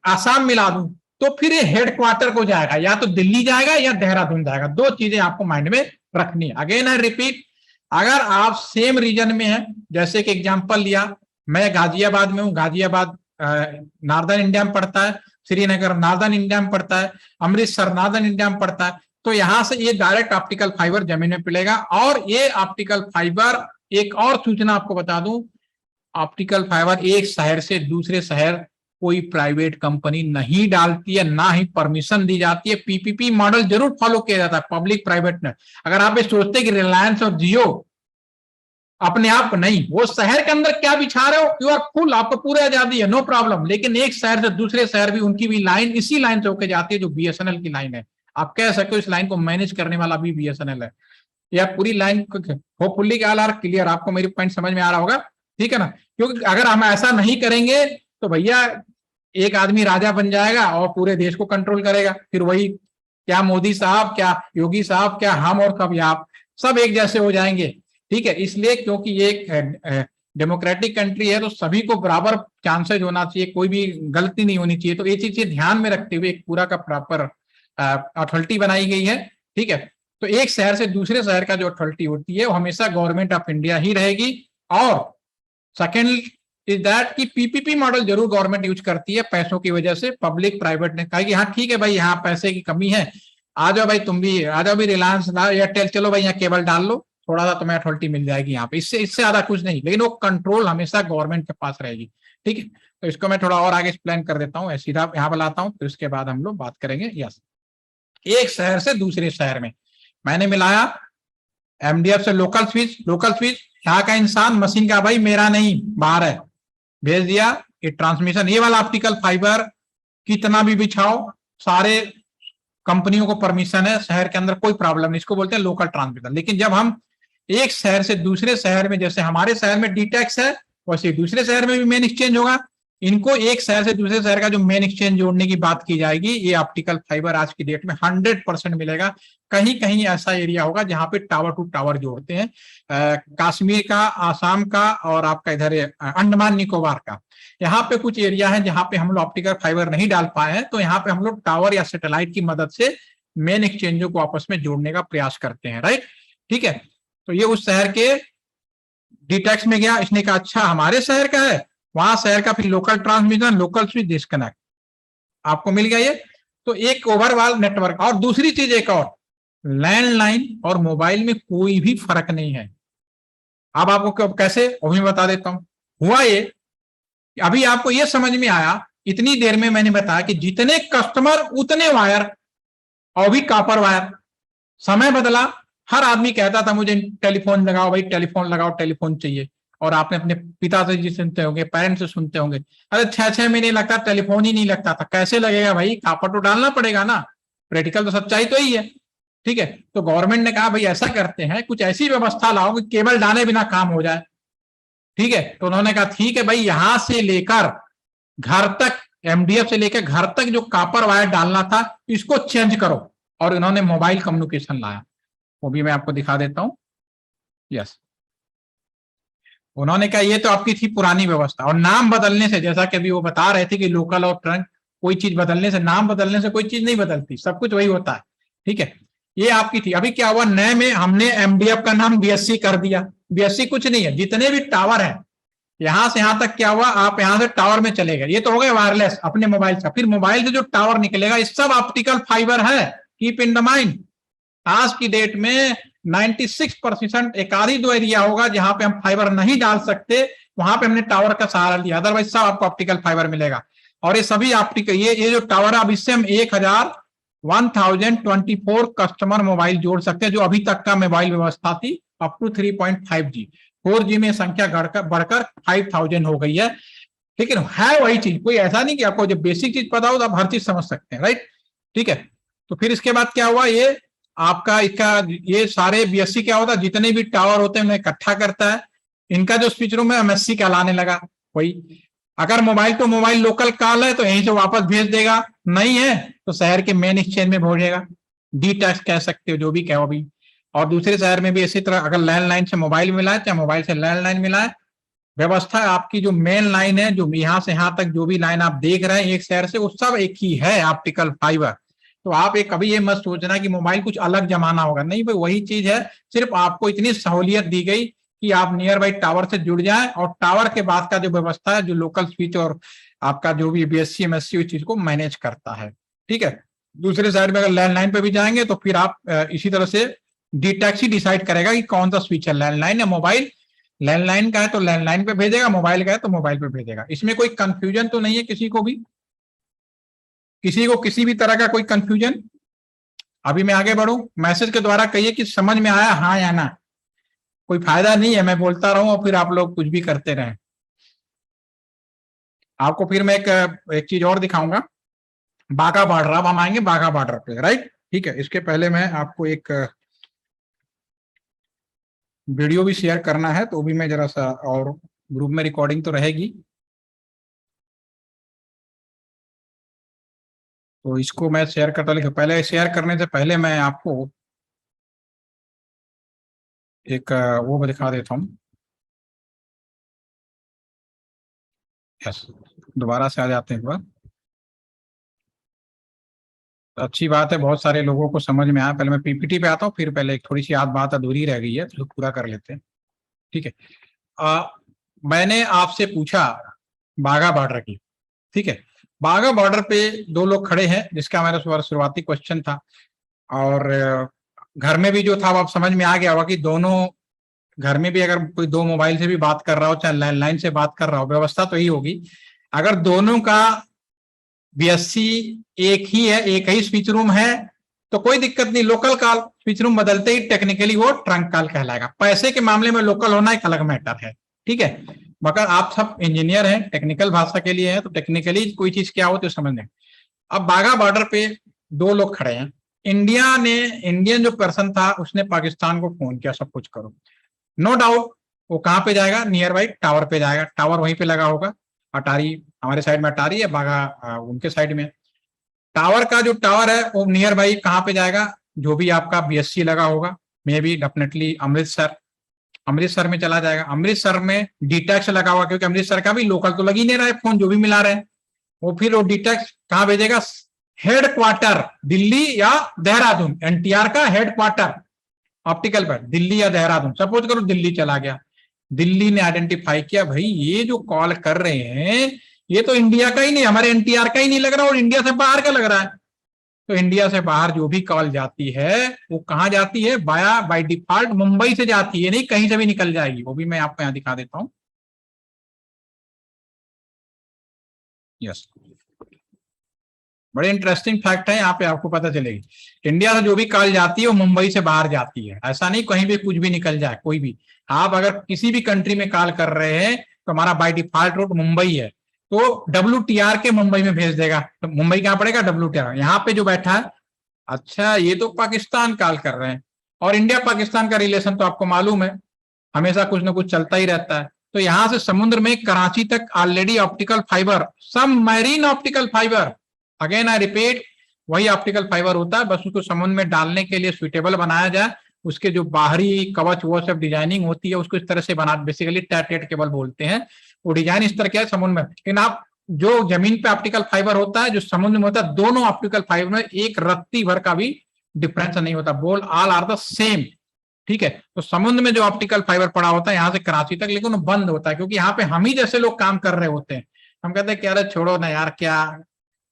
आसाम मिला दूं, तो फिर ये हेडक्वार्टर को जाएगा, या तो दिल्ली जाएगा या देहरादून जाएगा। 2 चीजें आपको माइंड में रखनी है। अगेन आई रिपीट, अगर आप सेम रीजन में हैं, जैसे कि एग्जांपल लिया, मैं गाजियाबाद में हूं, गाजियाबाद नॉर्दर्न इंडिया में पड़ता है, श्रीनगर नॉर्दर्न इंडिया में पड़ता है, अमृतसर नॉर्दर्न इंडिया में पड़ता है, तो यहां से ये डायरेक्ट ऑप्टिकल फाइबर जमीन में पिलेगा। और ये ऑप्टिकल फाइबर, एक और सूचना आपको बता दूं, ऑप्टिकल फाइबर एक शहर से दूसरे शहर कोई प्राइवेट कंपनी नहीं डालती है, ना ही परमिशन दी जाती है। पीपीपी मॉडल जरूर फॉलो किया जाता है, पब्लिक प्राइवेट नेट। अगर आप ये सोचते कि रिलायंस और जियो अपने आप नहीं, वो शहर के अंदर क्या बिछा रहे हो, यू आर फुल, आपको पूरी आजादी है, नो प्रॉब्लम। लेकिन एक शहर से दूसरे शहर भी उनकी भी लाइन इसी लाइन से होकर जाती है जो बीएसएनएल की लाइन है। आप कह सकते हो इस लाइन को मैनेज करने वाला भी बीएसएनएल है। या पूरी line hopefully all are clear, आपको मेरी पॉइंट समझ में आ रहा होगा, ठीक है ना। क्योंकि अगर हम ऐसा नहीं करेंगे तो भैया एक आदमी राजा बन जाएगा और पूरे देश को कंट्रोल करेगा। फिर वही, क्या मोदी साहब, क्या योगी साहब, क्या हम और कभी आप, सब एक जैसे हो जाएंगे, ठीक है। इसलिए क्योंकि ये एक डेमोक्रेटिक कंट्री है तो सभी को बराबर चांसेज होना चाहिए, कोई भी गलती नहीं होनी चाहिए। तो ये चीजें ध्यान में रखते हुए एक पूरा का प्रॉपर अथॉरिटी बनाई गई है, ठीक है। तो एक शहर से दूसरे शहर का जो अथॉरिटी होती है वो हमेशा गवर्नमेंट ऑफ इंडिया ही रहेगी। और सेकेंड इज दैट कि पीपीपी मॉडल जरूर गवर्नमेंट यूज करती है पैसों की वजह से। पब्लिक प्राइवेट ने कहा कि हाँ ठीक है भाई, यहाँ पैसे की कमी है, आ जाओ भाई, तुम भी आ जाओ, भी रिलायंस एयरटेल, चलो भाई यहाँ केबल डाल लो, थोड़ा सा तुम्हें अथॉरिटी मिल जाएगी यहाँ पे, इससे ज्यादा कुछ नहीं। लेकिन वो कंट्रोल हमेशा गवर्नमेंट के पास रहेगी, ठीक है। तो इसको मैं थोड़ा और आगे एक्सप्लेन कर देता हूँ, सीधा यहाँ पर लाता हूँ, फिर उसके बाद हम लोग बात करेंगे। यस, एक शहर से दूसरे शहर में मैंने मिलाया एमडीएफ से लोकल स्विच, यहाँ का इंसान मशीन का भाई मेरा नहीं, बाहर है, भेज दिया। ये ट्रांसमिशन, ये वाला ऑप्टिकल फाइबर कितना भी बिछाओ, सारे कंपनियों को परमिशन है, शहर के अंदर कोई प्रॉब्लम नहीं, इसको बोलते हैं लोकल ट्रांसमिशन। लेकिन जब हम एक शहर से दूसरे शहर में, जैसे हमारे शहर में डीटेक्स है, वैसे दूसरे शहर में भी मेन एक्सचेंज होगा, इनको एक शहर से दूसरे शहर का जो मेन एक्सचेंज जोड़ने की बात की जाएगी, ये ऑप्टिकल फाइबर आज की डेट में 100% मिलेगा। कहीं कहीं ऐसा एरिया होगा जहां पे टावर टू टावर जोड़ते हैं, कश्मीर का, आसाम का और आपका इधर अंडमान निकोबार का, यहाँ पे कुछ एरिया है जहां पे हम लोग ऑप्टिकल फाइबर नहीं डाल पाए हैं, तो यहाँ पे हम लोग टावर या सैटेलाइट की मदद से मेन एक्सचेंजों को आपस में जोड़ने का प्रयास करते हैं, राइट, ठीक है। तो ये उस शहर के डीटेक्स में गया, इसने कहा अच्छा हमारे शहर का है, वहां शहर का फिर local transmission, local switch disconnect आपको मिल गया ये। तो एक ओवरऑल नेटवर्क। और दूसरी चीज एक और, लैंडलाइन और मोबाइल में कोई भी फर्क नहीं है। अब आपको कैसे, वो मैं बता देता हूं। हुआ ये, अभी आपको ये समझ में आया, इतनी देर में मैंने बताया कि जितने कस्टमर उतने वायर, और भी कॉपर वायर। समय बदला, हर आदमी कहता था मुझे टेलीफोन लगाओ भाई, टेलीफोन लगाओ, टेलीफोन चाहिए। और आपने अपने पिता से जी सुनते होंगे, पेरेंट्स से सुनते होंगे, अरे 6-6 महीने लगता, टेलीफोन ही नहीं लगता था। कैसे लगेगा भाई, कॉपर तो डालना पड़ेगा ना। प्रैक्टिकल तो सच्चाई तो ही है, ठीक है। तो गवर्नमेंट ने कहा भाई ऐसा करते हैं, कुछ ऐसी व्यवस्था लाओ कि केबल डाले बिना काम हो जाए, ठीक है। तो उन्होंने कहा ठीक है भाई, यहां से लेकर घर तक, एमडीएफ से लेकर घर तक जो कॉपर वायर डालना था, इसको चेंज करो। और इन्होंने मोबाइल कम्युनिकेशन लाया, वो भी मैं आपको दिखा देता हूं। यस, उन्होंने कहा ये तो आपकी थी पुरानी व्यवस्था, और नाम बदलने से, जैसा कि अभी वो बता रहे थे कि लोकल और ट्रंक, कोई चीज बदलने से, नाम बदलने से कोई चीज नहीं बदलती, सब कुछ वही होता है, ठीक है। ये आपकी थी। अभी क्या हुआ, नए में हमने एमडीएफ का नाम बीएससी कर दिया। बीएससी कुछ नहीं है, जितने भी टावर है यहां से यहां तक क्या हुआ, आप यहां से टावर में चले गए। ये तो हो गए वायरलेस अपने मोबाइल से। फिर मोबाइल से जो टावर निकलेगा, ये सब ऑप्टिकल फाइबर है, कीप इन द माइंड। आज की डेट में 96%, एक आधी दो एरिया होगा जहां पे हम फाइबर नहीं डाल सकते, वहां पे हमने टावर का सहारा लिया, अदरवाइज सब आपको ऑप्टिकल फाइबर मिलेगा। और ये सभी ऑप्टिकल, ये जो टावर है, अब इससे हम 1024 कस्टमर मोबाइल जोड़ सकते हैं, जो अभी तक का मोबाइल व्यवस्था थी अप टू 3.5G। 4G में संख्या बढ़कर 5000 हो गई है, लेकिन है वही चीज। कोई ऐसा नहीं कि आपको जब बेसिक चीज पता हो तो आप हर चीज समझ सकते हैं, राइट, ठीक है। तो फिर इसके बाद क्या हुआ, ये आपका इसका ये सारे बीएससी क्या होता है, जितने भी टावर होते हैं उन्हें इकट्ठा करता है। इनका जो स्विच रूम है एमएससी कहलाने लगा। वही, अगर मोबाइल तो मोबाइल लोकल कॉल है तो यहीं से वापस भेज देगा, नहीं है तो शहर के मेन एक्सचेंज में भेजेगा। डी टैक्स कह सकते हो, जो भी कहो अभी। और दूसरे शहर में भी इसी तरह, अगर लैंडलाइन से मोबाइल मिला है, चाहे मोबाइल से लैंडलाइन मिला है, व्यवस्था आपकी जो मेन लाइन है, जो यहां से यहां तक जो भी लाइन आप देख रहे हैं एक शहर से, वो सब एक ही है, ऑप्टिकल फाइबर। तो आप एक कभी ये मत सोचना कि मोबाइल कुछ अलग जमाना होगा, नहीं भाई, वही चीज है। सिर्फ आपको इतनी सहूलियत दी गई कि आप नियर बाई टावर से जुड़ जाएं, और टावर के बाद का जो व्यवस्था है, जो लोकल स्विच और आपका जो भी बीएससी एमएससी उस चीज को मैनेज करता है, ठीक है। दूसरे साइड में अगर लैंडलाइन पे भी जाएंगे तो फिर आप इसी तरह से डीटैक्स ही डिसाइड करेगा कि कौन सा स्विच है, लैंडलाइन या मोबाइल। लैंडलाइन का है तो लैंडलाइन पे भेजेगा, मोबाइल का है तो मोबाइल पे भेजेगा। इसमें कोई कंफ्यूजन तो नहीं है किसी को भी, किसी को किसी भी तरह का कोई कंफ्यूजन? अभी मैं आगे बढ़ूं, मैसेज के द्वारा कहिए कि समझ में आया, हाँ या ना। कोई फायदा नहीं है मैं बोलता रहूं और फिर आप लोग कुछ भी करते रहें। आपको फिर मैं एक चीज और दिखाऊंगा, बाघा बॉर्डर। अब हम आएंगे बाघा बॉर्डर पे, राइट, ठीक है। इसके पहले मैं आपको एक वीडियो भी शेयर करना है, तो भी मैं जरा सा, और ग्रुप में रिकॉर्डिंग तो रहेगी, तो इसको मैं शेयर करता, लेकिन पहले शेयर करने से पहले मैं आपको एक वो दिखा देता हूँ। यस, दोबारा से आ जाते हैं एक बार। अच्छी बात है, बहुत सारे लोगों को समझ में आया। पहले मैं पीपीटी पे आता हूँ, फिर पहले एक थोड़ी सी बात अधूरी रह गई है तो पूरा कर लेते हैं, ठीक है। मैंने आपसे पूछा बाघा बॉर्डर की, ठीक है। बाघा बॉर्डर पे दो लोग खड़े हैं, जिसका मेरा शुरुआती क्वेश्चन था, और घर में भी जो था वो आप समझ में आ गया होगा कि दोनों घर में भी अगर कोई दो मोबाइल से भी बात कर रहा हो, चाहे लैंडलाइन से बात कर रहा हो, व्यवस्था तो यही होगी। अगर दोनों का बीएससी एक ही है, एक ही स्विच रूम है, तो कोई दिक्कत नहीं, लोकल कॉल स्विच रूम बदलते ही टेक्निकली वो ट्रंक कॉल कहलाएगा। पैसे के मामले में लोकल होना एक अलग मैटर है, ठीक है। मगर आप सब इंजीनियर हैं, टेक्निकल भाषा के लिए है, तो टेक्निकली कोई चीज क्या हो तो समझने। अब बाघा बॉर्डर पे दो लोग खड़े हैं, इंडियन जो पर्सन था उसने पाकिस्तान को फोन किया, सब कुछ करो, नो डाउट वो कहाँ पे जाएगा, नियर बाई टावर पे जाएगा। टावर वहीं पे लगा होगा, अटारी हमारे साइड में अटारी है, बाघा उनके साइड में। टावर का जो टावर है वो नियर बाई कहाँ पे जाएगा, जो भी आपका बीएससी लगा होगा, मे बी डेफिनेटली अमृतसर में चला जाएगा। अमृतसर में डीटैक्स लगा हुआ, क्योंकि अमृतसर का भी लोकल तो लग ही नहीं रहा है फोन, जो भी मिला रहे हैं वो, फिर वो डीटैक्स कहाँ भेजेगा, हेड क्वार्टर दिल्ली या देहरादून, एनटीआर का head quarter optical fibre, Delhi या देहरादून, सपोज करो दिल्ली चला गया, दिल्ली ने आइडेंटिफाई किया भाई ये जो कॉल कर रहे हैं ये तो इंडिया का ही नहीं, हमारे एनटीआर का ही नहीं लग रहा और इंडिया से बाहर का लग रहा है। तो इंडिया से बाहर जो भी कॉल जाती है वो कहाँ जाती है, बाय डिफॉल्ट मुंबई से जाती है, नहीं कहीं से भी निकल जाएगी। वो भी मैं आपको यहाँ दिखा देता हूँ। यस, बड़े इंटरेस्टिंग फैक्ट है, यहाँ पे आपको पता चलेगी। इंडिया से जो भी कॉल जाती है वो मुंबई से बाहर जाती है, ऐसा नहीं कहीं भी कुछ भी निकल जाए कोई भी। आप अगर किसी भी कंट्री में कॉल कर रहे हैं तो हमारा बाय डिफॉल्ट रूट मुंबई है, तो WTR के मुंबई में भेज देगा। तो मुंबई कहाँ पड़ेगा, WTR यहाँ पे जो बैठा है। अच्छा, ये तो पाकिस्तान कॉल कर रहे हैं, और इंडिया पाकिस्तान का रिलेशन तो आपको मालूम है, हमेशा कुछ ना कुछ चलता ही रहता है। तो यहां से समुद्र में कराची तक ऑलरेडी ऑप्टिकल फाइबर, सब marine optical fibre, again I repeat, वही ऑप्टिकल फाइबर होता है, बस उसको समुद्र में डालने के लिए सुइटेबल बनाया जाए, उसके जो बाहरी कवच वो सब डिजाइनिंग होती है उसको इस तरह से बना, बेसिकली टैटेड केबल बोलते हैं, वो डिजाइन इस तरह का है समुद्र में। लेकिन आप जो जमीन पे ऑप्टिकल फाइबर होता है, जो समुद्र में होता है, दोनों ऑप्टिकल फाइबर में एक रत्ती भर का भी डिफरेंस नहीं होता, बोल ऑल आर द सेम। ठीक है, तो समुद्र में जो ऑप्टिकल फाइबर पड़ा होता है यहाँ से कराची तक, लेकिन वो बंद होता है क्योंकि यहाँ पे हम ही जैसे लोग काम कर रहे होते हैं। हम कहते हैं कि अरे छोड़ो ना यार, क्या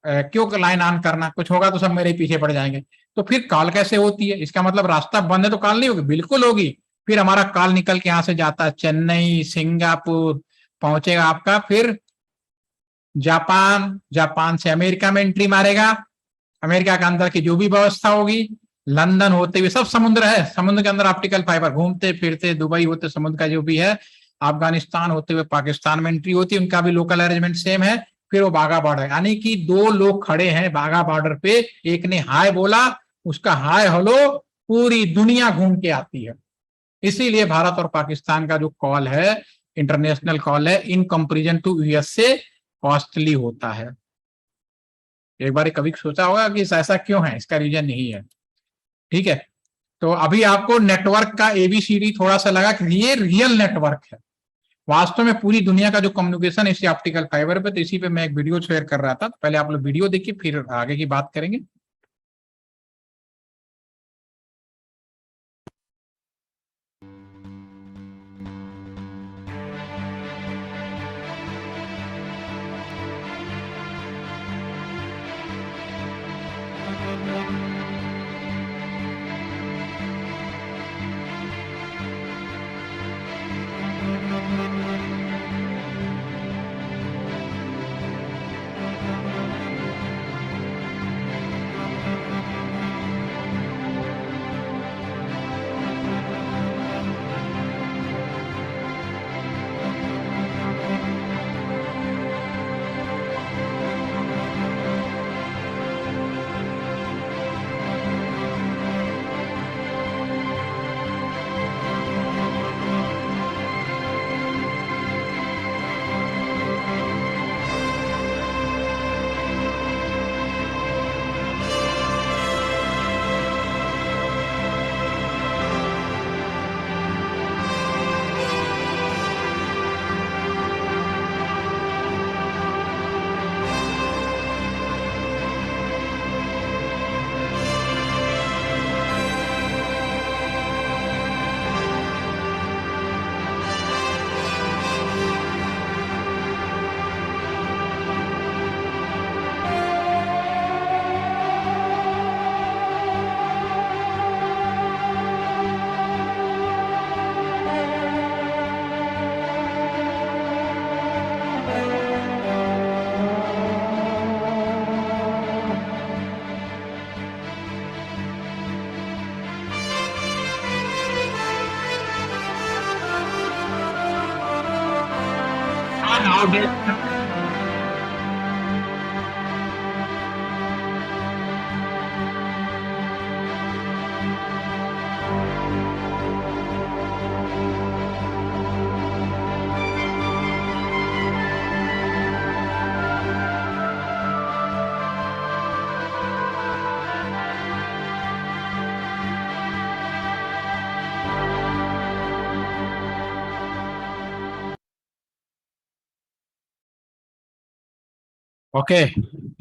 क्यों लाइन ऑन करना, कुछ होगा तो सब मेरे पीछे पड़ जाएंगे। तो फिर कॉल कैसे होती है, इसका मतलब रास्ता बंद है तो कॉल नहीं होगी, बिल्कुल होगी। फिर हमारा कॉल निकल के यहाँ से जाता है चेन्नई, सिंगापुर पहुंचेगा आपका, फिर जापान, जापान से अमेरिका में एंट्री मारेगा, अमेरिका के अंदर की जो भी व्यवस्था होगी, लंदन होते हुए, सब समुद्र है, समुद्र के अंदर ऑप्टिकल फाइबर घूमते फिरते, दुबई होते समुद्र का जो भी है, अफगानिस्तान होते हुए पाकिस्तान में एंट्री होती है, उनका भी लोकल अरेंजमेंट सेम है। फिर वो बाघा बॉर्डर, यानी कि दो लोग खड़े हैं बाघा बॉर्डर पे, एक ने हाय बोला, उसका हाय हेलो पूरी दुनिया घूम के आती है। इसीलिए भारत और पाकिस्तान का जो कॉल है, इंटरनेशनल कॉल है, इन कंपेरिजन टू यूएस से कॉस्टली होता है। एक बार कभी सोचा होगा कि ऐसा क्यों है, इसका रीजन यही है। ठीक है, तो अभी आपको नेटवर्क का ABCD थोड़ा सा लगा कि ये रियल नेटवर्क है, वास्तव में पूरी दुनिया का जो कम्युनिकेशन है इसी ऑप्टिकल फाइबर पे। तो इसी पे मैं एक वीडियो शेयर कर रहा था, पहले आप लोग वीडियो देखिए फिर आगे की बात करेंगे। nowadays ओके,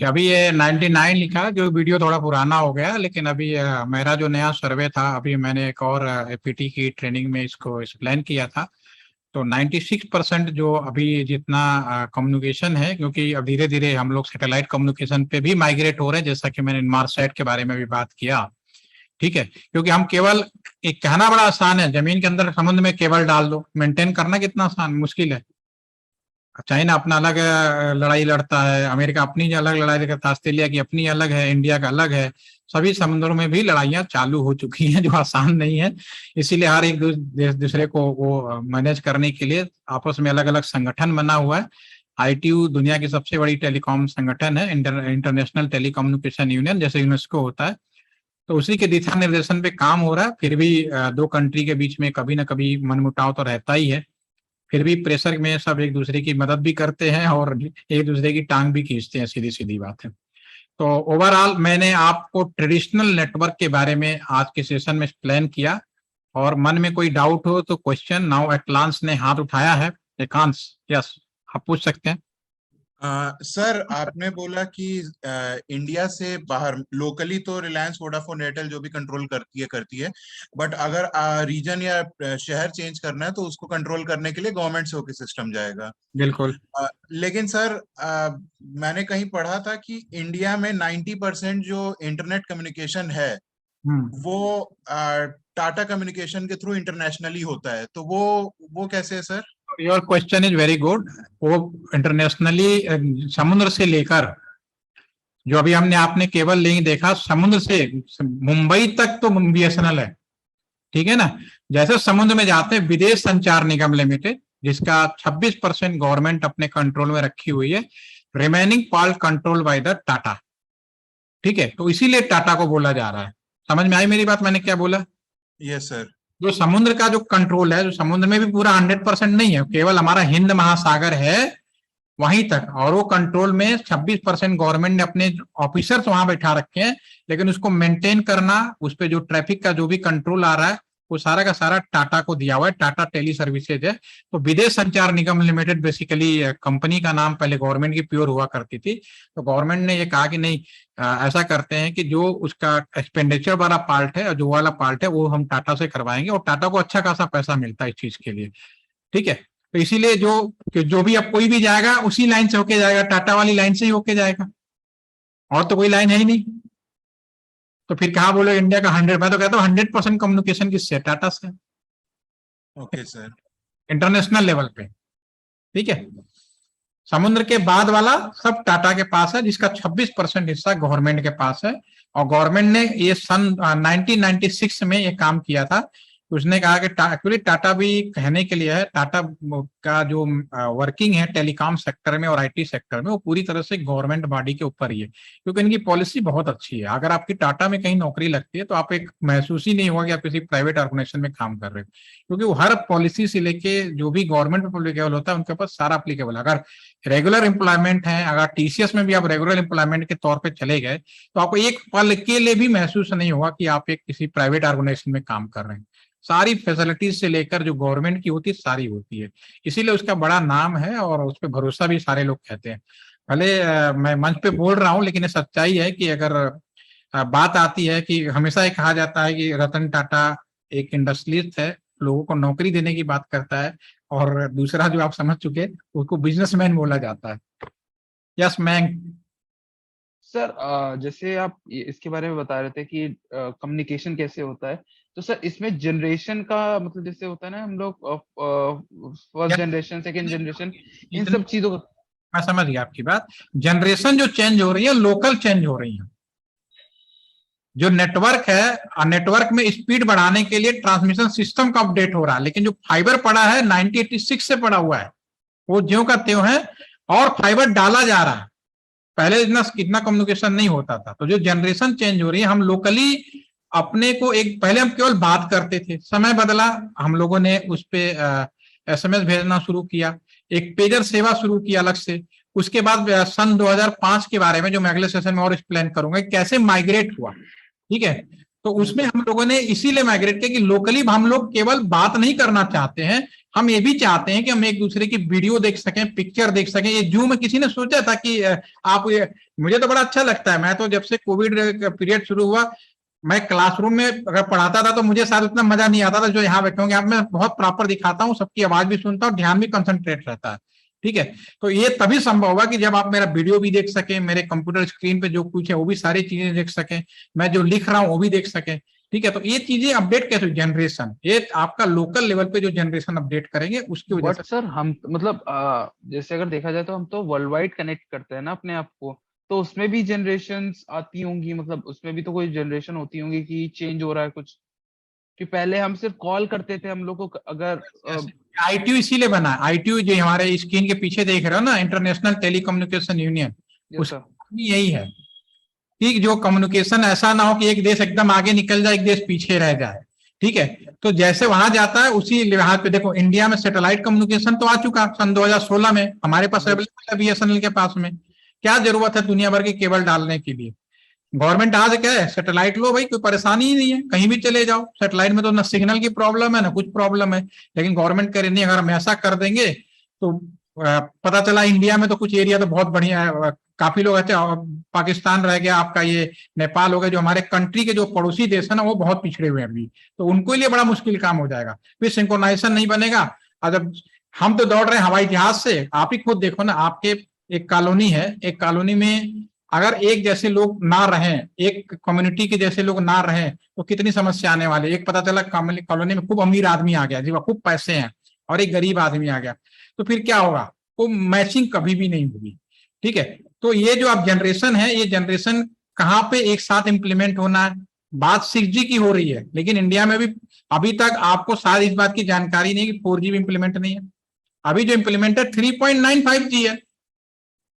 अभी ये 99 लिखा, जो वीडियो थोड़ा पुराना हो गया, लेकिन अभी मेरा जो नया सर्वे था, अभी मैंने एक और एपीटी की ट्रेनिंग में इसको एक्सप्लेन किया था। तो 96% जो अभी जितना कम्युनिकेशन है, क्योंकि अब धीरे धीरे हम लोग सैटेलाइट कम्युनिकेशन पे भी माइग्रेट हो रहे हैं, जैसा कि मैंने इनमारसैट के बारे में भी बात किया, ठीक है। क्योंकि हम केवल, एक कहना बड़ा आसान है, जमीन के अंदर समुद्र में केबल डाल दो, मेंटेन करना कितना आसान मुश्किल है। चाइना अपना अलग लड़ाई लड़ता है, अमेरिका अपनी अलग लड़ाई करता है, ऑस्ट्रेलिया की अपनी अलग है, इंडिया का अलग है। सभी समुद्रों में भी लड़ाइयां चालू हो चुकी हैं, जो आसान नहीं है। इसीलिए हर एक दूसरे को वो मैनेज करने के लिए आपस में अलग अलग संगठन बना हुआ है। ITU दुनिया की सबसे बड़ी टेलीकॉम संगठन है, इंटरनेशनल टेलीकम्युनिकेशन यूनियन, जैसे यूनेस्को होता है। तो उसी के दिशा निर्देशन पे काम हो रहा है। फिर भी दो कंट्री के बीच में कभी ना कभी मनमुटाव तो रहता ही है। फिर भी प्रेशर में सब एक दूसरे की मदद भी करते हैं और एक दूसरे की टांग भी खींचते हैं, सीधी सीधी बात है। तो ओवरऑल मैंने आपको ट्रेडिशनल नेटवर्क के बारे में आज के सेशन में एक्सप्लेन किया, और मन में कोई डाउट हो तो क्वेश्चन, नाउ एकांश ने हाथ उठाया है। एकांश, यस, आप पूछ सकते हैं। सर, आपने बोला कि इंडिया से बाहर लोकली तो रिलायंस, वोडाफोन, एयरटेल जो भी कंट्रोल करती है, बट अगर रीजन या शहर चेंज करना है तो उसको कंट्रोल करने के लिए गवर्नमेंट से होके सिस्टम जाएगा। बिल्कुल। लेकिन सर, मैंने कहीं पढ़ा था कि इंडिया में 90% जो इंटरनेट कम्युनिकेशन है वो टाटा कम्युनिकेशन के थ्रू इंटरनेशनली होता है, तो वो कैसे है sir? Your question is very good. वो इंटरनेशनली समुद्र से लेकर, जो अभी हमने आपने केबल लिंक देखा, समुद्र से मुंबई तक तो BSNL है, ठीक है ना। जैसे समुद्र में जाते हैं, विदेश संचार निगम लिमिटेड, जिसका 26% गवर्नमेंट अपने कंट्रोल में रखी हुई है, remaining part control by the Tata, ठीक है। तो इसीलिए टाटा को बोला जा रहा है। समझ में आई मेरी बात, मैंने क्या बोला? Yes sir. जो समुद्र का जो कंट्रोल है, जो समुद्र में भी पूरा 100% नहीं है, केवल हमारा हिंद महासागर है वहीं तक, और वो कंट्रोल में 26% गवर्नमेंट ने अपने ऑफिसर्स वहां बैठा रखे हैं, लेकिन उसको मेंटेन करना, उस पर जो ट्रैफिक का जो भी कंट्रोल आ रहा है, वो सारा का सारा टाटा को दिया हुआ है। टाटा टेली सर्विसेज है। तो विदेश संचार निगम लिमिटेड बेसिकली कंपनी का नाम पहले गवर्नमेंट की प्योर हुआ करती थी। तो गवर्नमेंट ने ये कहा कि नहीं, ऐसा करते हैं कि जो उसका एक्सपेंडिचर वाला पार्ट है और जो वाला पार्ट है वो हम टाटा से करवाएंगे, और टाटा को अच्छा खासा पैसा मिलता है इस चीज के लिए, ठीक है। तो इसीलिए जो भी अब कोई भी जाएगा उसी लाइन से होके जाएगा, टाटा वाली लाइन से ही होके जाएगा, और तो कोई लाइन है ही नहीं। तो फिर कहा बोलो इंडिया का 100, मैं तो कहता हूँ 100% कम्युनिकेशन किससे? टाटा से। Okay sir. इंटरनेशनल लेवल पे, ठीक है। समुद्र के बाद वाला सब टाटा के पास है, जिसका 26% हिस्सा गवर्नमेंट के पास है। और गवर्नमेंट ने ये सन 1996 में ये काम किया था। उसने कहा कि एक्चुअली टाटा भी कहने के लिए है, टाटा का जो वर्किंग है टेलीकॉम सेक्टर में और IT सेक्टर में, वो पूरी तरह से गवर्नमेंट बॉडी के ऊपर ही है, क्योंकि इनकी पॉलिसी बहुत अच्छी है। अगर आपकी टाटा में कहीं नौकरी लगती है तो आप एक महसूस ही नहीं होगा कि आप किसी प्राइवेट ऑर्गेनाइजेशन में काम कर रहे हो, क्योंकि वो हर पॉलिसी से लेके जो भी गवर्नमेंट में अप्लीकेबल होता है उनके पास सारा अप्लीकेबल। अगर रेगुलर एम्प्लॉयमेंट है, अगर TCS में भी आप रेगुलर एम्प्लॉयमेंट के तौर पे चले गए, तो आपको एक पल के लिए भी महसूस नहीं होगा कि आप एक किसी प्राइवेट ऑर्गेनाइजेशन में काम कर रहे हैं। सारी फैसिलिटीज से लेकर जो गवर्नमेंट की होती है सारी होती है, इसीलिए उसका बड़ा नाम है और उस पर भरोसा भी सारे लोग कहते हैं। भले मैं मंच पे बोल रहा हूँ, लेकिन ये सच्चाई है कि अगर बात आती है कि हमेशा ये कहा जाता है कि रतन टाटा एक इंडस्ट्रियलिस्ट है, लोगों को नौकरी देने की बात करता है, और दूसरा जो आप समझ चुके उसको बिजनेसमैन बोला जाता है। Yes ma'am. सर जैसे आप इसके बारे में बता रहे थे कि कम्युनिकेशन कैसे होता है, तो सर इसमें जनरेशन का मतलब जैसे होता है ना, हम लोग फर्स्ट जनरेशन, सेकंड जनरेशन, इन सब चीजों का। मैं समझ गया आपकी बात। जनरेशन जो चेंज हो रही है, लोकल चेंज हो रही है। जो नेटवर्क है, नेटवर्क में स्पीड बढ़ाने के लिए ट्रांसमिशन सिस्टम का अपडेट हो रहा है, लेकिन जो फाइबर पड़ा है 1986 से पड़ा हुआ है, वो ज्यों का त्यों है, और फाइबर डाला जा रहा है। पहले इतना कम्युनिकेशन नहीं होता था। तो जो जनरेशन चेंज हो रही है, हम लोकली अपने को एक, पहले हम केवल बात करते थे, समय बदला, हम लोगों ने उस पे SMS भेजना शुरू किया, एक पेजर सेवा शुरू की अलग से। उसके बाद सन 2005 के बारे में, जो मैं अगले सेशन में और एक्सप्लेन करूंगा, कैसे माइग्रेट हुआ, ठीक है। तो उसमें हम लोगों ने इसीलिए माइग्रेट किया कि लोकली हम लोग केवल बात नहीं करना चाहते हैं, हम ये भी चाहते हैं कि हम एक दूसरे की वीडियो देख सकें, पिक्चर देख सकें। ये जूम में किसी ने सोचा था कि आप मुझे तो बड़ा अच्छा लगता है। मैं तो जब से कोविड पीरियड शुरू हुआ, मैं क्लासरूम में अगर पढ़ाता था तो मुझे शायद उतना मजा नहीं आता था जो यहाँ बैठे होंगे। अब मैं बहुत प्रॉपर दिखाता हूँ, सबकी आवाज भी सुनता हूँ, ध्यान भी कंसंट्रेट रहता है। ठीक है, तो ये तभी संभव होगा कि जब आप मेरा वीडियो भी देख सकें, मेरे कंप्यूटर स्क्रीन पे जो कुछ है वो भी सारी चीजें देख सकें, मैं जो लिख रहा हूँ वो भी देख सकें। ठीक है, तो ये चीजें अपडेट कैसे, जनरेशन, ये आपका लोकल लेवल पे जो जनरेशन अपडेट करेंगे उसकी वजह बट से। सर हम मतलब जैसे अगर देखा जाए तो हम तो वर्ल्ड वाइड कनेक्ट करते हैं ना अपने आप को, तो उसमें भी जनरेशन्स आती होंगी, मतलब उसमें भी तो कोई जनरेशन होती होंगी कि चेंज हो रहा है कुछ, कि पहले हम सिर्फ कॉल करते थे हम लोग को अगर आईटीयू इसीलिए बना, आईटीयू जो हमारे स्क्रीन के पीछे देख रहे हो ना, international telecommunication union, yes sir, उसकी यही है कि जो कम्युनिकेशन ऐसा ना हो कि एक देश एकदम आगे निकल जाए, एक देश पीछे रह जाए। ठीक है, तो जैसे वहां जाता है उसी लिहाज पे देखो, इंडिया में सैटेलाइट कम्युनिकेशन तो आ चुका सन 2016 में, हमारे पास अवेलेबल है बीएसएनएल के पास में। क्या जरूरत है दुनिया भर की केबल डालने के लिए? गवर्नमेंट आज क्या है, सैटेलाइट लो भाई, कोई परेशानी ही नहीं है, कहीं भी चले जाओ। सैटेलाइट में तो ना सिग्नल की प्रॉब्लम है ना कुछ प्रॉब्लम है। लेकिन गवर्नमेंट कह रही नहीं, अगर हम ऐसा कर देंगे तो पता चला इंडिया में तो कुछ एरिया तो बहुत बढ़िया है, काफी लोग ऐसे, पाकिस्तान रह गया आपका, ये नेपाल हो गया, जो हमारे कंट्री के जो पड़ोसी देश है ना वो बहुत पिछड़े हुए हैं अभी, तो उनको लिए बड़ा मुश्किल काम हो जाएगा, फिर सिंक्रोनाइजेशन नहीं बनेगा। और जब हम तो दौड़ रहे हैं हवाई जहाज से, आप ही खुद देखो ना, आपके एक कॉलोनी है, एक कॉलोनी में अगर एक जैसे लोग ना रहें, एक कम्युनिटी के जैसे लोग ना रहें तो कितनी समस्या आने वाली। एक पता चला कॉलोनी में खूब अमीर आदमी आ गया, जी खूब पैसे हैं, और एक गरीब आदमी आ गया, तो फिर क्या होगा? वो मैचिंग कभी भी नहीं होगी। ठीक है, तो ये जो अब जनरेशन है, ये जनरेशन कहाँ पे एक साथ इंप्लीमेंट होना है? बात 6G की हो रही है, लेकिन इंडिया में भी अभी तक आपको शायद इस बात की जानकारी नहीं कि 4G भी इंप्लीमेंट नहीं है। अभी जो इंप्लीमेंट है 3.95G है,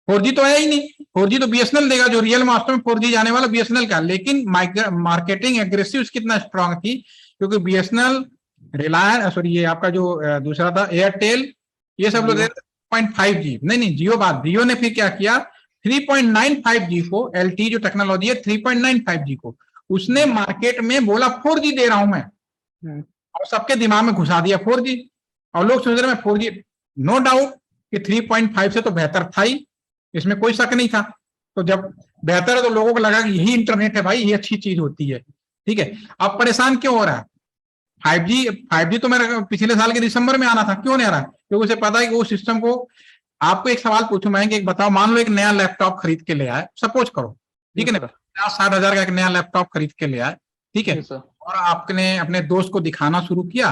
4G तो है ही नहीं। 4G तो बीएसएनएल देगा, जो रियल वास्तव में 4G जाने वाला बीएसएनएल का। लेकिन मार्केटिंग एग्रेसिव कितना स्ट्रांग थी, क्योंकि बीएसएनएल, रिलायंस, सॉरी ये आपका जो दूसरा था एयरटेल, ये सब लोग 0.5G, नहीं जियो बात, जियो ने फिर क्या किया, 3.95G को, LTE जो टेक्नोलॉजी है 3.95G को उसने मार्केट में बोला 4G दे रहा हूं मैं, और सबके दिमाग में घुसा दिया 4G, और लोग सोच रहे हैं 4G। नो डाउट कि 3.5 से तो बेहतर था ही, इसमें कोई शक नहीं था। तो जब बेहतर है तो लोगों को लगा कि यही इंटरनेट है भाई, ये अच्छी चीज होती है। ठीक है, अब परेशान क्यों हो रहा है? 5G तो मेरा पिछले साल के दिसंबर में आना था, क्यों नहीं आ रहा? क्योंकि उसे पता है कि वो सिस्टम को, आपको एक सवाल पूछूं मैं कि एक बताओ, मान लो एक नया लैपटॉप खरीद के ले आए, सपोज करो, ठीक है ना, 50-60 हजार का एक नया लैपटॉप खरीद के ले आए, ठीक है, और आपने अपने दोस्त को दिखाना शुरू किया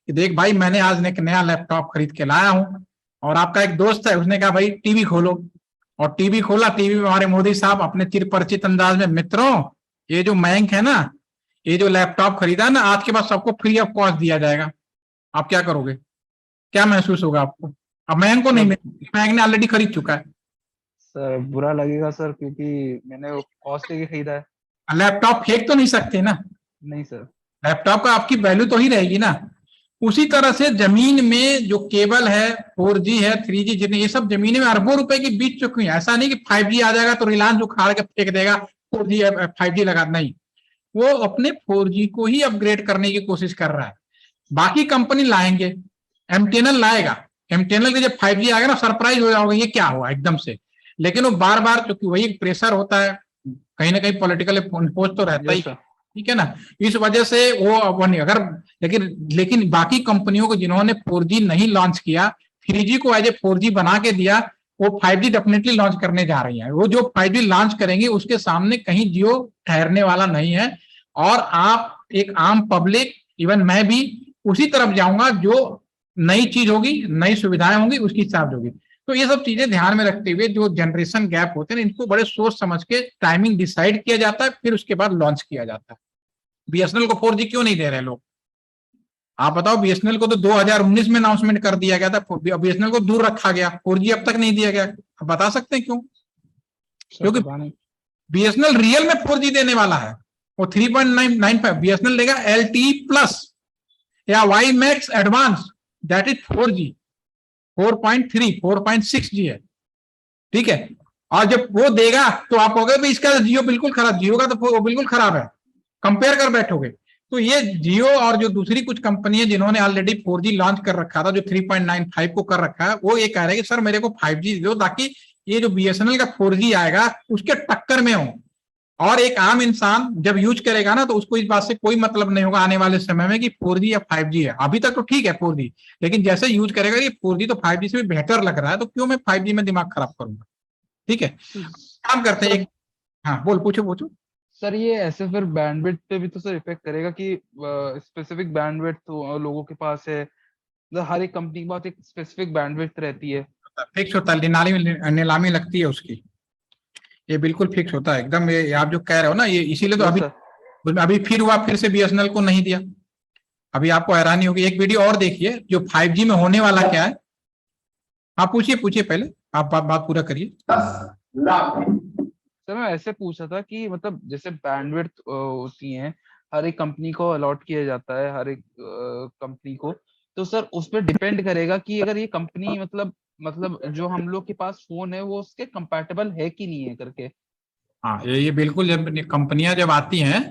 कि देख भाई मैंने आज एक नया लैपटॉप खरीद के लाया हूं। और आपका एक दोस्त है, उसने कहा भाई टीवी खोलो, और टीवी खोला, टीवी में हमारे मोदी साहब अपने चिरपरिचित अंदाज में, मित्रों ये जो बैंक है ना, ये जो लैपटॉप खरीदा ना, आज के बाद सबको फ्री ऑफ कॉस्ट दिया जाएगा। आप क्या करोगे? क्या महसूस होगा आपको? अब बैंक को नहीं, बैंक ने ऑलरेडी खरीद चुका है। सर बुरा लगेगा सर, क्योंकि मैंने वो कॉस्ट लेके खरीदा है। लैपटॉप फेंक तो नहीं सकते ना, नहीं सर, लैपटॉप का आपकी वैल्यू तो ही रहेगी ना। उसी तरह से जमीन में जो केबल है, 4G है, 3G, जितने ये सब जमीन में अरबों रुपए की बीत चुकी है। ऐसा नहीं कि 5G आ जाएगा तो रिलायंस उखाड़ के फेंक देगा, 4G 5G लगा, नहीं, वो अपने 4G को ही अपग्रेड करने की कोशिश कर रहा है। बाकी कंपनी लाएंगे, एमटीएनएल लाएगा, एमटीएनएल के जब 5G आएगा ना, सरप्राइज हो जाओगे ये क्या हुआ एकदम से। लेकिन वो बार बार, क्योंकि वही प्रेशर होता है, कहीं ना कहीं पॉलिटिकल इम्पोज तो रहता ही, ठीक है ना, इस वजह से वो नहीं। अगर लेकिन बाकी कंपनियों को जिन्होंने 4G नहीं लॉन्च किया, 3G को एज ए 4G बना के दिया, वो 5G डेफिनेटली लॉन्च करने जा रही है। वो जो 5G लॉन्च करेंगे उसके सामने कहीं जियो ठहरने वाला नहीं है। और आप एक आम पब्लिक, इवन मैं भी उसी तरफ जाऊंगा, जो नई चीज होगी, नई सुविधाएं होंगी, उसकी हिसाब होगी। तो ये सब चीजें ध्यान में रखते हुए जो जनरेशन गैप होते हैं, इनको बड़े सोच समझ के टाइमिंग डिसाइड किया जाता है, फिर उसके बाद लॉन्च किया जाता है। बीएसएनएल को 4G क्यों नहीं दे रहे लोग? आप बताओ, बीएसएनएल को तो 2019 में अनाउंसमेंट कर दिया गया था, बीएसएनएल को दूर रखा गया, 4G अब तक नहीं दिया गया। आप बता सकते हैं क्यों? क्योंकि बीएसएनएल रियल में 4G देने वाला है, वो 3.95 बीएसएनएल देगा LTE प्लस या WiMAX advance, that is 4G, 4.3 4.6G है, ठीक है। और जब वो देगा तो आप कहोगे भाई इसका जियो बिल्कुल खराब, जियो का तो वो बिल्कुल खराब है, कंपेयर कर बैठोगे। तो ये जियो और जो दूसरी कुछ कंपनी है जिन्होंने ऑलरेडी 4G लॉन्च कर रखा था, जो 3.95 को कर रखा है, वो ये कह रहे हैं कि सर मेरे को 5G दो ताकि ये जो BSNL का 4G आएगा उसके टक्कर में हो। और एक आम इंसान जब यूज करेगा ना तो उसको इस बात से कोई मतलब नहीं होगा आने वाले समय में कि 4G या 5G है। अभी तक तो ठीक है 4G, लेकिन जैसे यूज करेगा ये 4G तो 5G से भी बेहतर लग रहा है, तो क्यों मैं 5G में दिमाग खराब करूंगा। ठीक है, काम करते हैं एक, हाँ बोल, पूछो। सर ये ऐसे फिर बैंडविड्थ पे भी तो सर इफेक्ट करेगा कि स्पेसिफिक बैंडविड्थ तो लोगों के पास है, मतलब हर एक कंपनी के पास एक स्पेसिफिक बैंडविड्थ रहती है। फिक्स होता है, नीलामी लगती है उसकी, ये बिल्कुल फिक्स होता है एकदम। ये आप जो कह रहे हो ना, ये इसीलिए तो Yes, अभी फिर हुआ, फिर से BSNL को नहीं दिया। अभी आपको हैरानी होगी, एक वीडियो और देखिए जो 5G में होने वाला क्या है। आप पूछिए पहले, आप बात पूरा करिए। सर मैं ऐसे पूछा था कि मतलब जैसे बैंडविड्थ होती है, हर एक कंपनी को अलॉट किया जाता है, हर एक कंपनी को, तो सर उस पर डिपेंड करेगा कि अगर ये कंपनी मतलब जो हम लोग के पास फोन है वो उसके कंपैटिबल है कि नहीं है करके। हाँ, ये बिल्कुल, जब कंपनियां जब आती हैं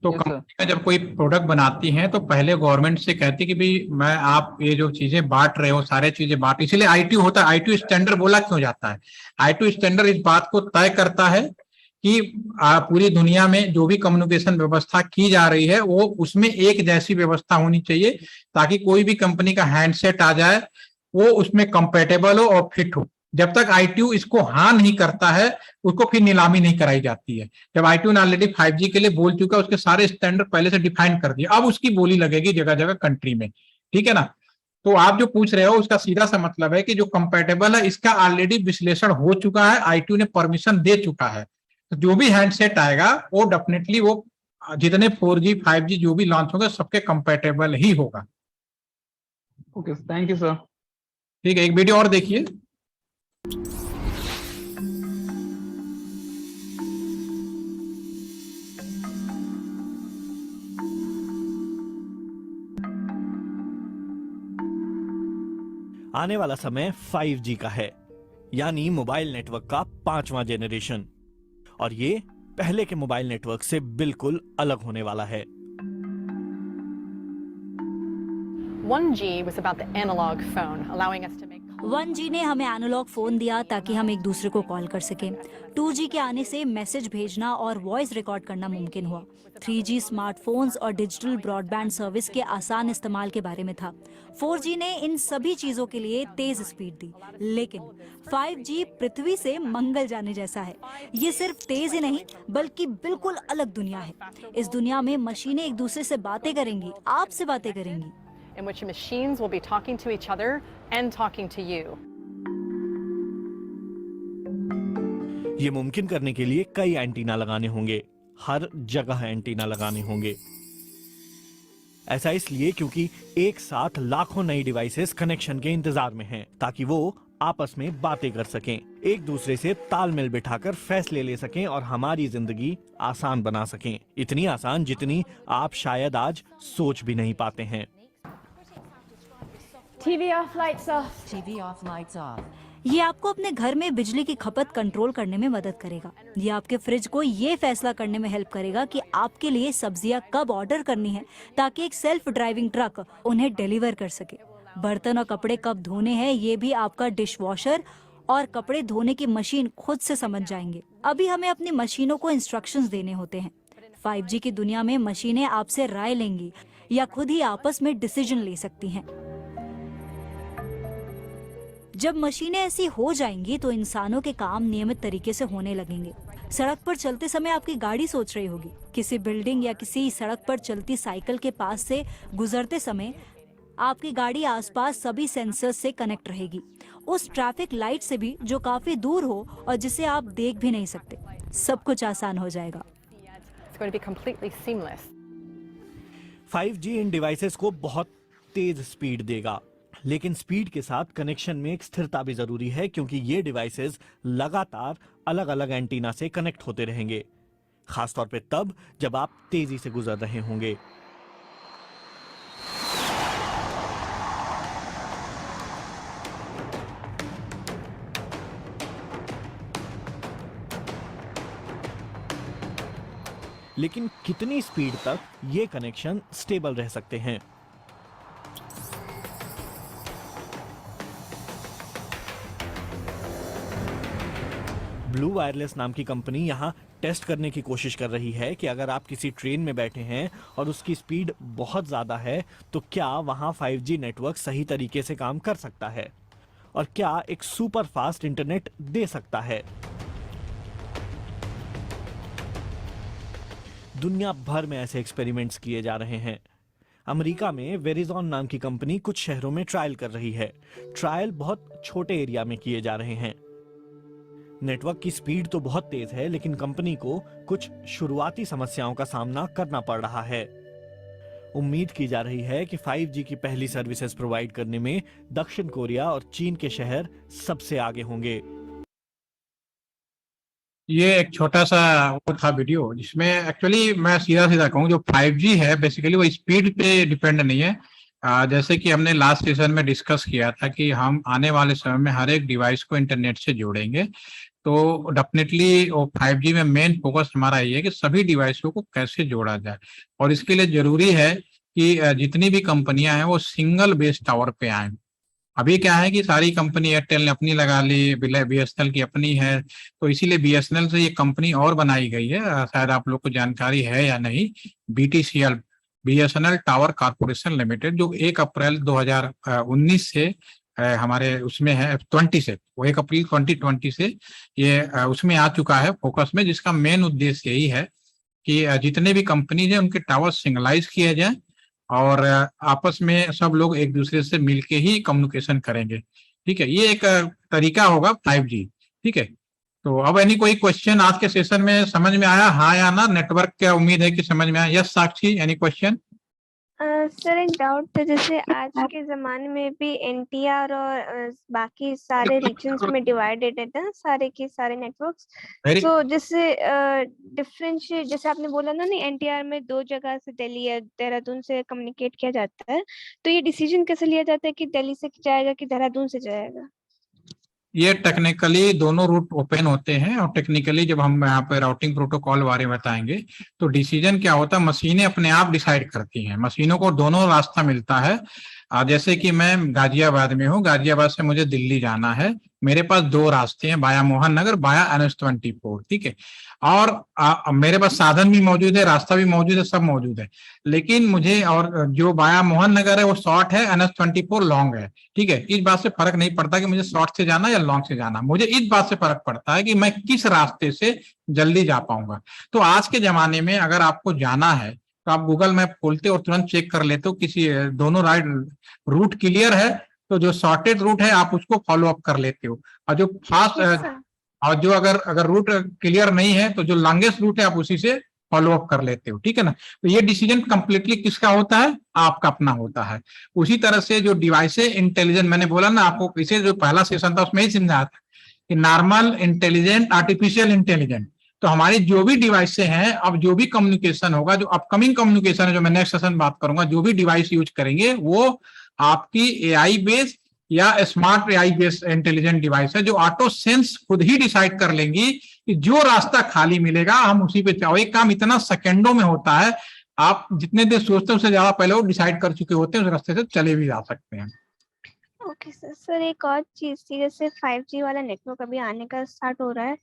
तो Yes, sir. कंपनियां जब कोई प्रोडक्ट बनाती हैं तो पहले गवर्नमेंट से कहती है कि भाई मैं, आप ये जो चीजें बांट रहे हो सारे चीजें बांट, इसीलिए ITU होता है। ITU स्टैंडर्ड बोला क्यों जाता है? ITU स्टैंडर्ड इस बात को तय करता है कि पूरी दुनिया में जो भी कम्युनिकेशन व्यवस्था की जा रही है वो उसमें एक जैसी व्यवस्था होनी चाहिए, ताकि कोई भी कंपनी का हैंडसेट आ जाए वो उसमें कंपेटेबल हो और फिट हो। जब तक ITU इसको हाँ नहीं करता है उसको फिर नीलामी नहीं कराई जाती है। जब ITU ने ऑलरेडी 5G के लिए बोल चुका है, उसके सारे स्टैंडर्ड पहले से डिफाइन कर दिए, अब उसकी बोली लगेगी जगह जगह कंट्री में। ठीक है ना? तो आप जो पूछ रहे हो उसका सीधा सा मतलब है कि जो कंपेटेबल है इसका ऑलरेडी विश्लेषण हो चुका है, ITU ने परमिशन दे चुका है। तो जो भी हैंडसेट आएगा वो डेफिनेटली वो जितने 4G 5G जो भी लॉन्च होगा सबके कंपेटेबल ही होगा। Okay, thank you sir. ठीक है, एक वीडियो और देखिए। आने वाला समय 5G का है, यानी मोबाइल नेटवर्क का 5वां जेनरेशन, और ये पहले के मोबाइल नेटवर्क से बिल्कुल अलग होने वाला है। 1G was about the analog phone, allowing us to make 1G ने हमें एनालॉग फोन दिया ताकि हम एक दूसरे को कॉल कर सकें। 2G के आने से मैसेज भेजना और वॉइस रिकॉर्ड करना मुमकिन हुआ। 3G स्मार्टफोन्स और डिजिटल ब्रॉडबैंड सर्विस के आसान इस्तेमाल के बारे में था। 4G ने इन सभी चीजों के लिए तेज स्पीड दी, लेकिन 5G पृथ्वी से मंगल जाने जैसा है। ये सिर्फ तेज ही नहीं बल्कि बिल्कुल अलग दुनिया है। इस दुनिया में मशीनें एक दूसरे से बातें करेंगी, आपसे बातें करेंगी, in which machines will be talking to each other and talking to you. ये मुमकिन करने के लिए कई एंटीना लगाने होंगे, हर जगह एंटीना लगाने होंगे। ऐसा इसलिए क्योंकि एक साथ लाखों नई डिवाइसेस कनेक्शन के इंतजार में हैं, ताकि वो आपस में बातें कर सकें, एक दूसरे से तालमेल बिठाकर फैसले ले सकें और हमारी जिंदगी आसान बना सकें। इतनी आसान जितनी आप शायद आज सोच भी नहीं पाते हैं। TV off, lights off. TV off, lights off. ये आपको अपने घर में बिजली की खपत कंट्रोल करने में मदद करेगा। ये आपके फ्रिज को ये फैसला करने में हेल्प करेगा कि आपके लिए सब्जियां कब ऑर्डर करनी है, ताकि एक सेल्फ ड्राइविंग ट्रक उन्हें डिलीवर कर सके। बर्तन और कपड़े कब धोने हैं ये भी आपका डिश वॉशर और कपड़े धोने की मशीन खुद से समझ जाएंगे। अभी हमें अपनी मशीनों को इंस्ट्रक्शंस देने होते हैं। 5G की दुनिया में मशीनें आपसे राय लेंगी या खुद ही आपस में डिसीजन ले सकती हैं। जब मशीनें ऐसी हो जाएंगी तो इंसानों के काम नियमित तरीके से होने लगेंगे। सड़क पर चलते समय आपकी गाड़ी सोच रही होगी, किसी बिल्डिंग या किसी सड़क पर चलती साइकिल के पास से गुजरते समय आपकी गाड़ी आसपास सभी सेंसर्स से कनेक्ट रहेगी, उस ट्रैफिक लाइट से भी जो काफी दूर हो और जिसे आप देख भी नहीं सकते। सब कुछ आसान हो जाएगा। It's going to be completely seamless. 5G in devices को बहुत तेज स्पीड देगा, लेकिन स्पीड के साथ कनेक्शन में एक स्थिरता भी जरूरी है, क्योंकि ये डिवाइसेस लगातार अलग अलग एंटीना से कनेक्ट होते रहेंगे, खासतौर पे तब जब आप तेजी से गुजर रहे होंगे। लेकिन कितनी स्पीड तक ये कनेक्शन स्टेबल रह सकते हैं? ब्लू वायरलेस नाम की कंपनी यहाँ टेस्ट करने की कोशिश कर रही है कि अगर आप किसी ट्रेन में बैठे हैं और उसकी स्पीड बहुत ज़्यादा है तो क्या वहाँ 5G नेटवर्क सही तरीके से काम कर सकता है और क्या एक सुपर फास्ट इंटरनेट दे सकता है। दुनिया भर में ऐसे एक्सपेरिमेंट्स किए जा रहे हैं। अमेरिका में वेरिजॉन नाम की कंपनी कुछ शहरों में ट्रायल कर रही है। ट्रायल बहुत छोटे एरिया में किए जा रहे हैं। नेटवर्क की स्पीड तो बहुत तेज है, लेकिन कंपनी को कुछ शुरुआती समस्याओं का सामना करना पड़ रहा है। उम्मीद की जा रही है कि 5G की पहली सर्विसेज प्रोवाइड करने में दक्षिण कोरिया और चीन के शहर सबसे आगे होंगे। ये एक छोटा सा वो था वीडियो जिसमें एक्चुअली मैं सीधा सीधा कहूँ, जो 5G है बेसिकली वो स्पीड पे डिपेंड नहीं है। जैसे कि हमने लास्ट सेशन में डिस्कस किया था कि हम आने वाले समय में हर एक डिवाइस को इंटरनेट से जोड़ेंगे, तो डेफिनेटली वो 5G में मेन फोकस हमारा ये है कि सभी डिवाइसों को कैसे जोड़ा जाए। और इसके लिए जरूरी है कि जितनी भी कंपनियां हैं वो सिंगल बेस टावर पे आए। अभी क्या है कि सारी कंपनी, एयरटेल ने अपनी लगा ली, BSNL की अपनी है, तो इसीलिए BSNL से ये कंपनी और बनाई गई है, शायद आप लोग को जानकारी है या नहीं, BTCL, BSNL tower corporation limited, जो 1 अप्रैल 2019 से हमारे उसमें है 20 से, वो 1 अप्रैल 2020 से ये उसमें आ चुका है फोकस में, जिसका मेन उद्देश्य यही है कि जितने भी कंपनीज हैं उनके टावर सिंगलाइज किए जाए और आपस में सब लोग एक दूसरे से मिलके ही कम्युनिकेशन करेंगे। ठीक है, ये एक तरीका होगा 5G। ठीक है, तो अब कोई क्वेश्चन आज के सेशन में समझ में आया, हाँ या ना? नेटवर्क क्या उम्मीद है कि समझ में आया? यस साक्षी, एनी क्वेश्चन? सर एक डाउट था, जैसे आज के जमाने में भी NTR और बाकी सारे रीजन्स में डिवाइडेड है ना, सारे के सारे नेटवर्क्स। वेरी तो जैसे डिफरेंशिएट, जैसे आपने बोला ना, नहीं NTR में 2 जगह से दिल्ली या देहरादून से कम्युनिकेट किया जाता है, तो ये डिसीजन कैसे लिया जाता है कि दिल्ली से जाएगा कि देहरादून से जाएगा? ये टेक्निकली दोनों रूट ओपन होते हैं और टेक्निकली जब हम यहाँ पे राउटिंग प्रोटोकॉल बारे में बताएंगे तो डिसीजन क्या होता है, मशीनें अपने आप डिसाइड करती हैं। मशीनों को दोनों रास्ता मिलता है। जैसे कि मैं गाजियाबाद में हूँ, गाजियाबाद से मुझे दिल्ली जाना है, मेरे पास 2 रास्ते हैं, बाया मोहन नगर, बाया NH24। ठीक है, और मेरे पास साधन भी मौजूद है, रास्ता भी मौजूद है, सब मौजूद है, लेकिन मुझे, और जो बाया मोहन नगर है वो शॉर्ट है, NH24 लॉन्ग है। ठीक है, इस बात से फर्क नहीं पड़ता कि मुझे शॉर्ट से जाना या लॉन्ग से जाना, मुझे इस बात से फर्क पड़ता है कि मैं किस रास्ते से जल्दी जा पाऊंगा। तो आज के जमाने में अगर आपको जाना है तो आप गूगल मैप खोलते और तुरंत चेक कर लेते हो किसी दोनों राइट रूट क्लियर है, तो जो शॉर्टेड रूट है आप उसको फॉलो अप कर लेते हो, और जो फास्ट और जो अगर रूट क्लियर नहीं है तो जो लॉन्गेस्ट रूट है आप उसी से फॉलो अप कर लेते हो। ठीक है ना, तो ये डिसीजन कंप्लीटली किसका होता है? आपका अपना होता है। उसी तरह से जो डिवाइस इंटेलिजेंट, मैंने बोला ना आपको, इसे जो पहला सेशन था उसमें ही समझाया था कि नॉर्मल, इंटेलिजेंट, आर्टिफिशियल इंटेलिजेंट। तो हमारी जो भी डिवाइस हैं, अब जो भी कम्युनिकेशन होगा, जो अपकमिंग कम्युनिकेशन है, जो मैं नेक्स्ट सेशन बात करूंगा, जो भी डिवाइस यूज करेंगे वो आपकी AI बेस्ड या smart AI based intelligent device है, जो ऑटो सेंस खुद ही डिसाइड कर लेंगी कि जो रास्ता खाली मिलेगा हम उसी पे चाहो। एक काम इतना सेकंडों में होता है, आप जितने देर सोचते हैं उससे ज्यादा पहले वो डिसाइड कर चुके होते हैं, उस रास्ते से चले भी जा सकते हैं। ओके सर, एक और चीज थी, जैसे 5G वाला नेटवर्क अभी आने का स्टार्ट हो रहा है,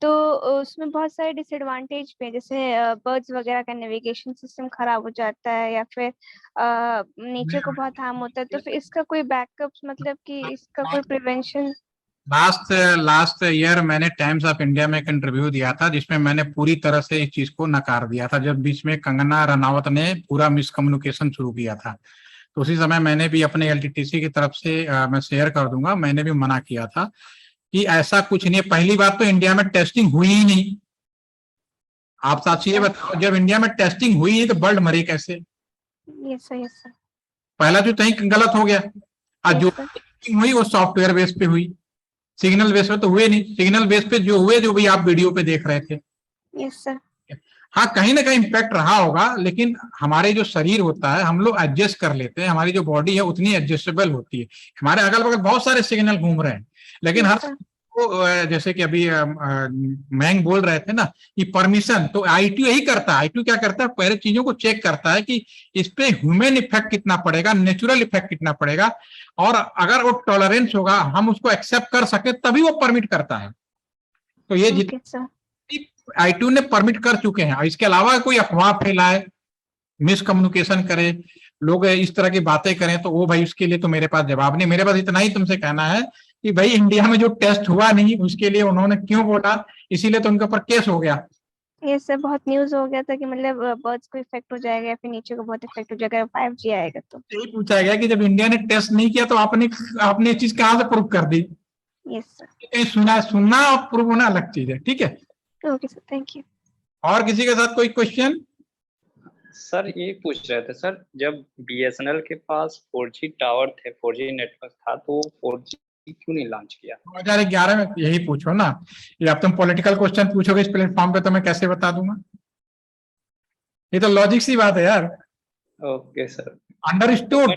तो उसमें बहुत सारे डिसएडवांटेज पे, जैसे बर्ड्स वगैरह का नेविगेशन सिस्टम खराब हो जाता है या फिर नेचर को बहुत हार्म होता है, तो फिर इसका कोई बैकअप, मतलब कि इसका कोई प्रिवेंशन? लास्ट ईयर मैंने टाइम्स ऑफ इंडिया में एक इंटरव्यू दिया था जिसमें मैंने पूरी तरह से इस चीज को नकार दिया था, जब बीच में कंगना रनावत ने पूरा मिसकम्युनिकेशन शुरू किया था। तो उसी समय मैंने भी अपने LTTC की तरफ से मैं शेयर कर दूंगा, मैंने भी मना किया था कि ऐसा कुछ नहीं है। पहली बात तो इंडिया में टेस्टिंग हुई ही नहीं। आप साक्षी ये बताओ, जब इंडिया में टेस्टिंग हुई नहीं तो बर्ड मरे कैसे? Yes sir. पहला जो कहीं गलत हो गया। आज जो टेस्टिंग हुई वो सॉफ्टवेयर बेस पे हुई, सिग्नल बेस पे तो हुए नहीं। सिग्नल बेस पे जो हुए, जो भी आप वीडियो पे देख रहे थे, यस सर। हाँ कहीं ना कहीं इम्पैक्ट रहा होगा, लेकिन हमारे जो शरीर होता है हम लोग एडजस्ट कर लेते हैं, हमारी जो बॉडी है उतनी एडजस्टेबल होती है। हमारे अगल बगल बहुत सारे सिग्नल घूम रहे हैं, लेकिन हर वो जैसे कि अभी मैंग बोल रहे थे ना कि परमिशन, तो आईटीयू यही करता है। आईटीयू क्या करता है, पहले चीजों को चेक करता है कि इस पे ह्यूमन इफेक्ट कितना पड़ेगा, नेचुरल इफेक्ट कितना पड़ेगा, और अगर वो टॉलरेंस होगा, हम उसको एक्सेप्ट कर सके, तभी वो परमिट करता है। तो ये ओके सर। आईटीयू ने परमिट कर चुके हैं। इसके अलावा कोई अफवाह फैलाए, मिसकम्युनिकेशन करे, लोग इस तरह की बातें करें, तो वो भाई उसके लिए तो मेरे पास जवाब नहीं। मेरे पास इतना ही तुमसे कहना है कि भाई इंडिया में जो टेस्ट हुआ नहीं, उसके लिए उन्होंने क्यों बोला, इसीलिए तो उनके ऊपर केस हो गया। ये सब बहुत न्यूज हो गया था कि मतलब बर्ड्स को इफेक्ट हो जाएगा या फिर नीचे को बहुत इफेक्ट हो जाएगा 5G आएगा तो। यही पूछा गया कि जब इंडिया ने टेस्ट नहीं किया तो आपने ये चीज कहाँ से प्रूव कर दी? Yes sir. कहीं सुनना और प्रूव होना अलग चीज है, ठीक है। Okay sir, thank you. और किसी के साथ कोई क्वेश्चन? सर ये पूछ रहे थे सर, जब बीएसएनएल के पास 4G टावर थे, 4G नेटवर्क था, तो 4G क्यों नहीं लॉन्च किया? 2011 में यही पूछो ना। ये अब तुम पॉलिटिकल क्वेश्चन पूछोगे इस प्लेटफॉर्म पे तो मैं कैसे बता दूंगा? ये तो लॉजिक सी बात है यार। Okay sir. अंडरस्टूड।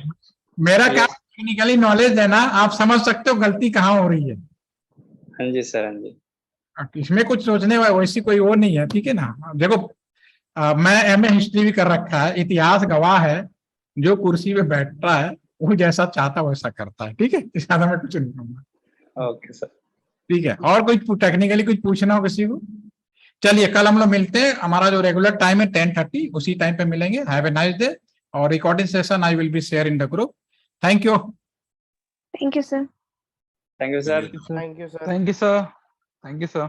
मेरा क्या टेक्निकली नॉलेज है ना, आप समझ सकते हो गलती कहाँ हो रही है। हाँ जी सर, हाँ जी। इसमें कुछ सोचने वाली वैसी कोई वो नहीं है, ठीक है ना। देखो मैं एमए हिस्ट्री भी कर रखा है, इतिहास गवाह है, जो कुर्सी पे बैठता है वो जैसा चाहता वैसा करता है, ठीक है। इस ज्यादा मैं कुछ नहीं कहूंगा। Okay sir. ठीक है, और कुछ टेक्निकली कुछ पूछना हो किसी को? चलिए कल हम लोग मिलते हैं, हमारा जो रेगुलर टाइम है 10:30, उसी टाइम पे मिलेंगे। Have a nice day. और recording session I will be share in the group. Thank you. Thank you sir. Thank you sir. Thank you sir. Thank you sir.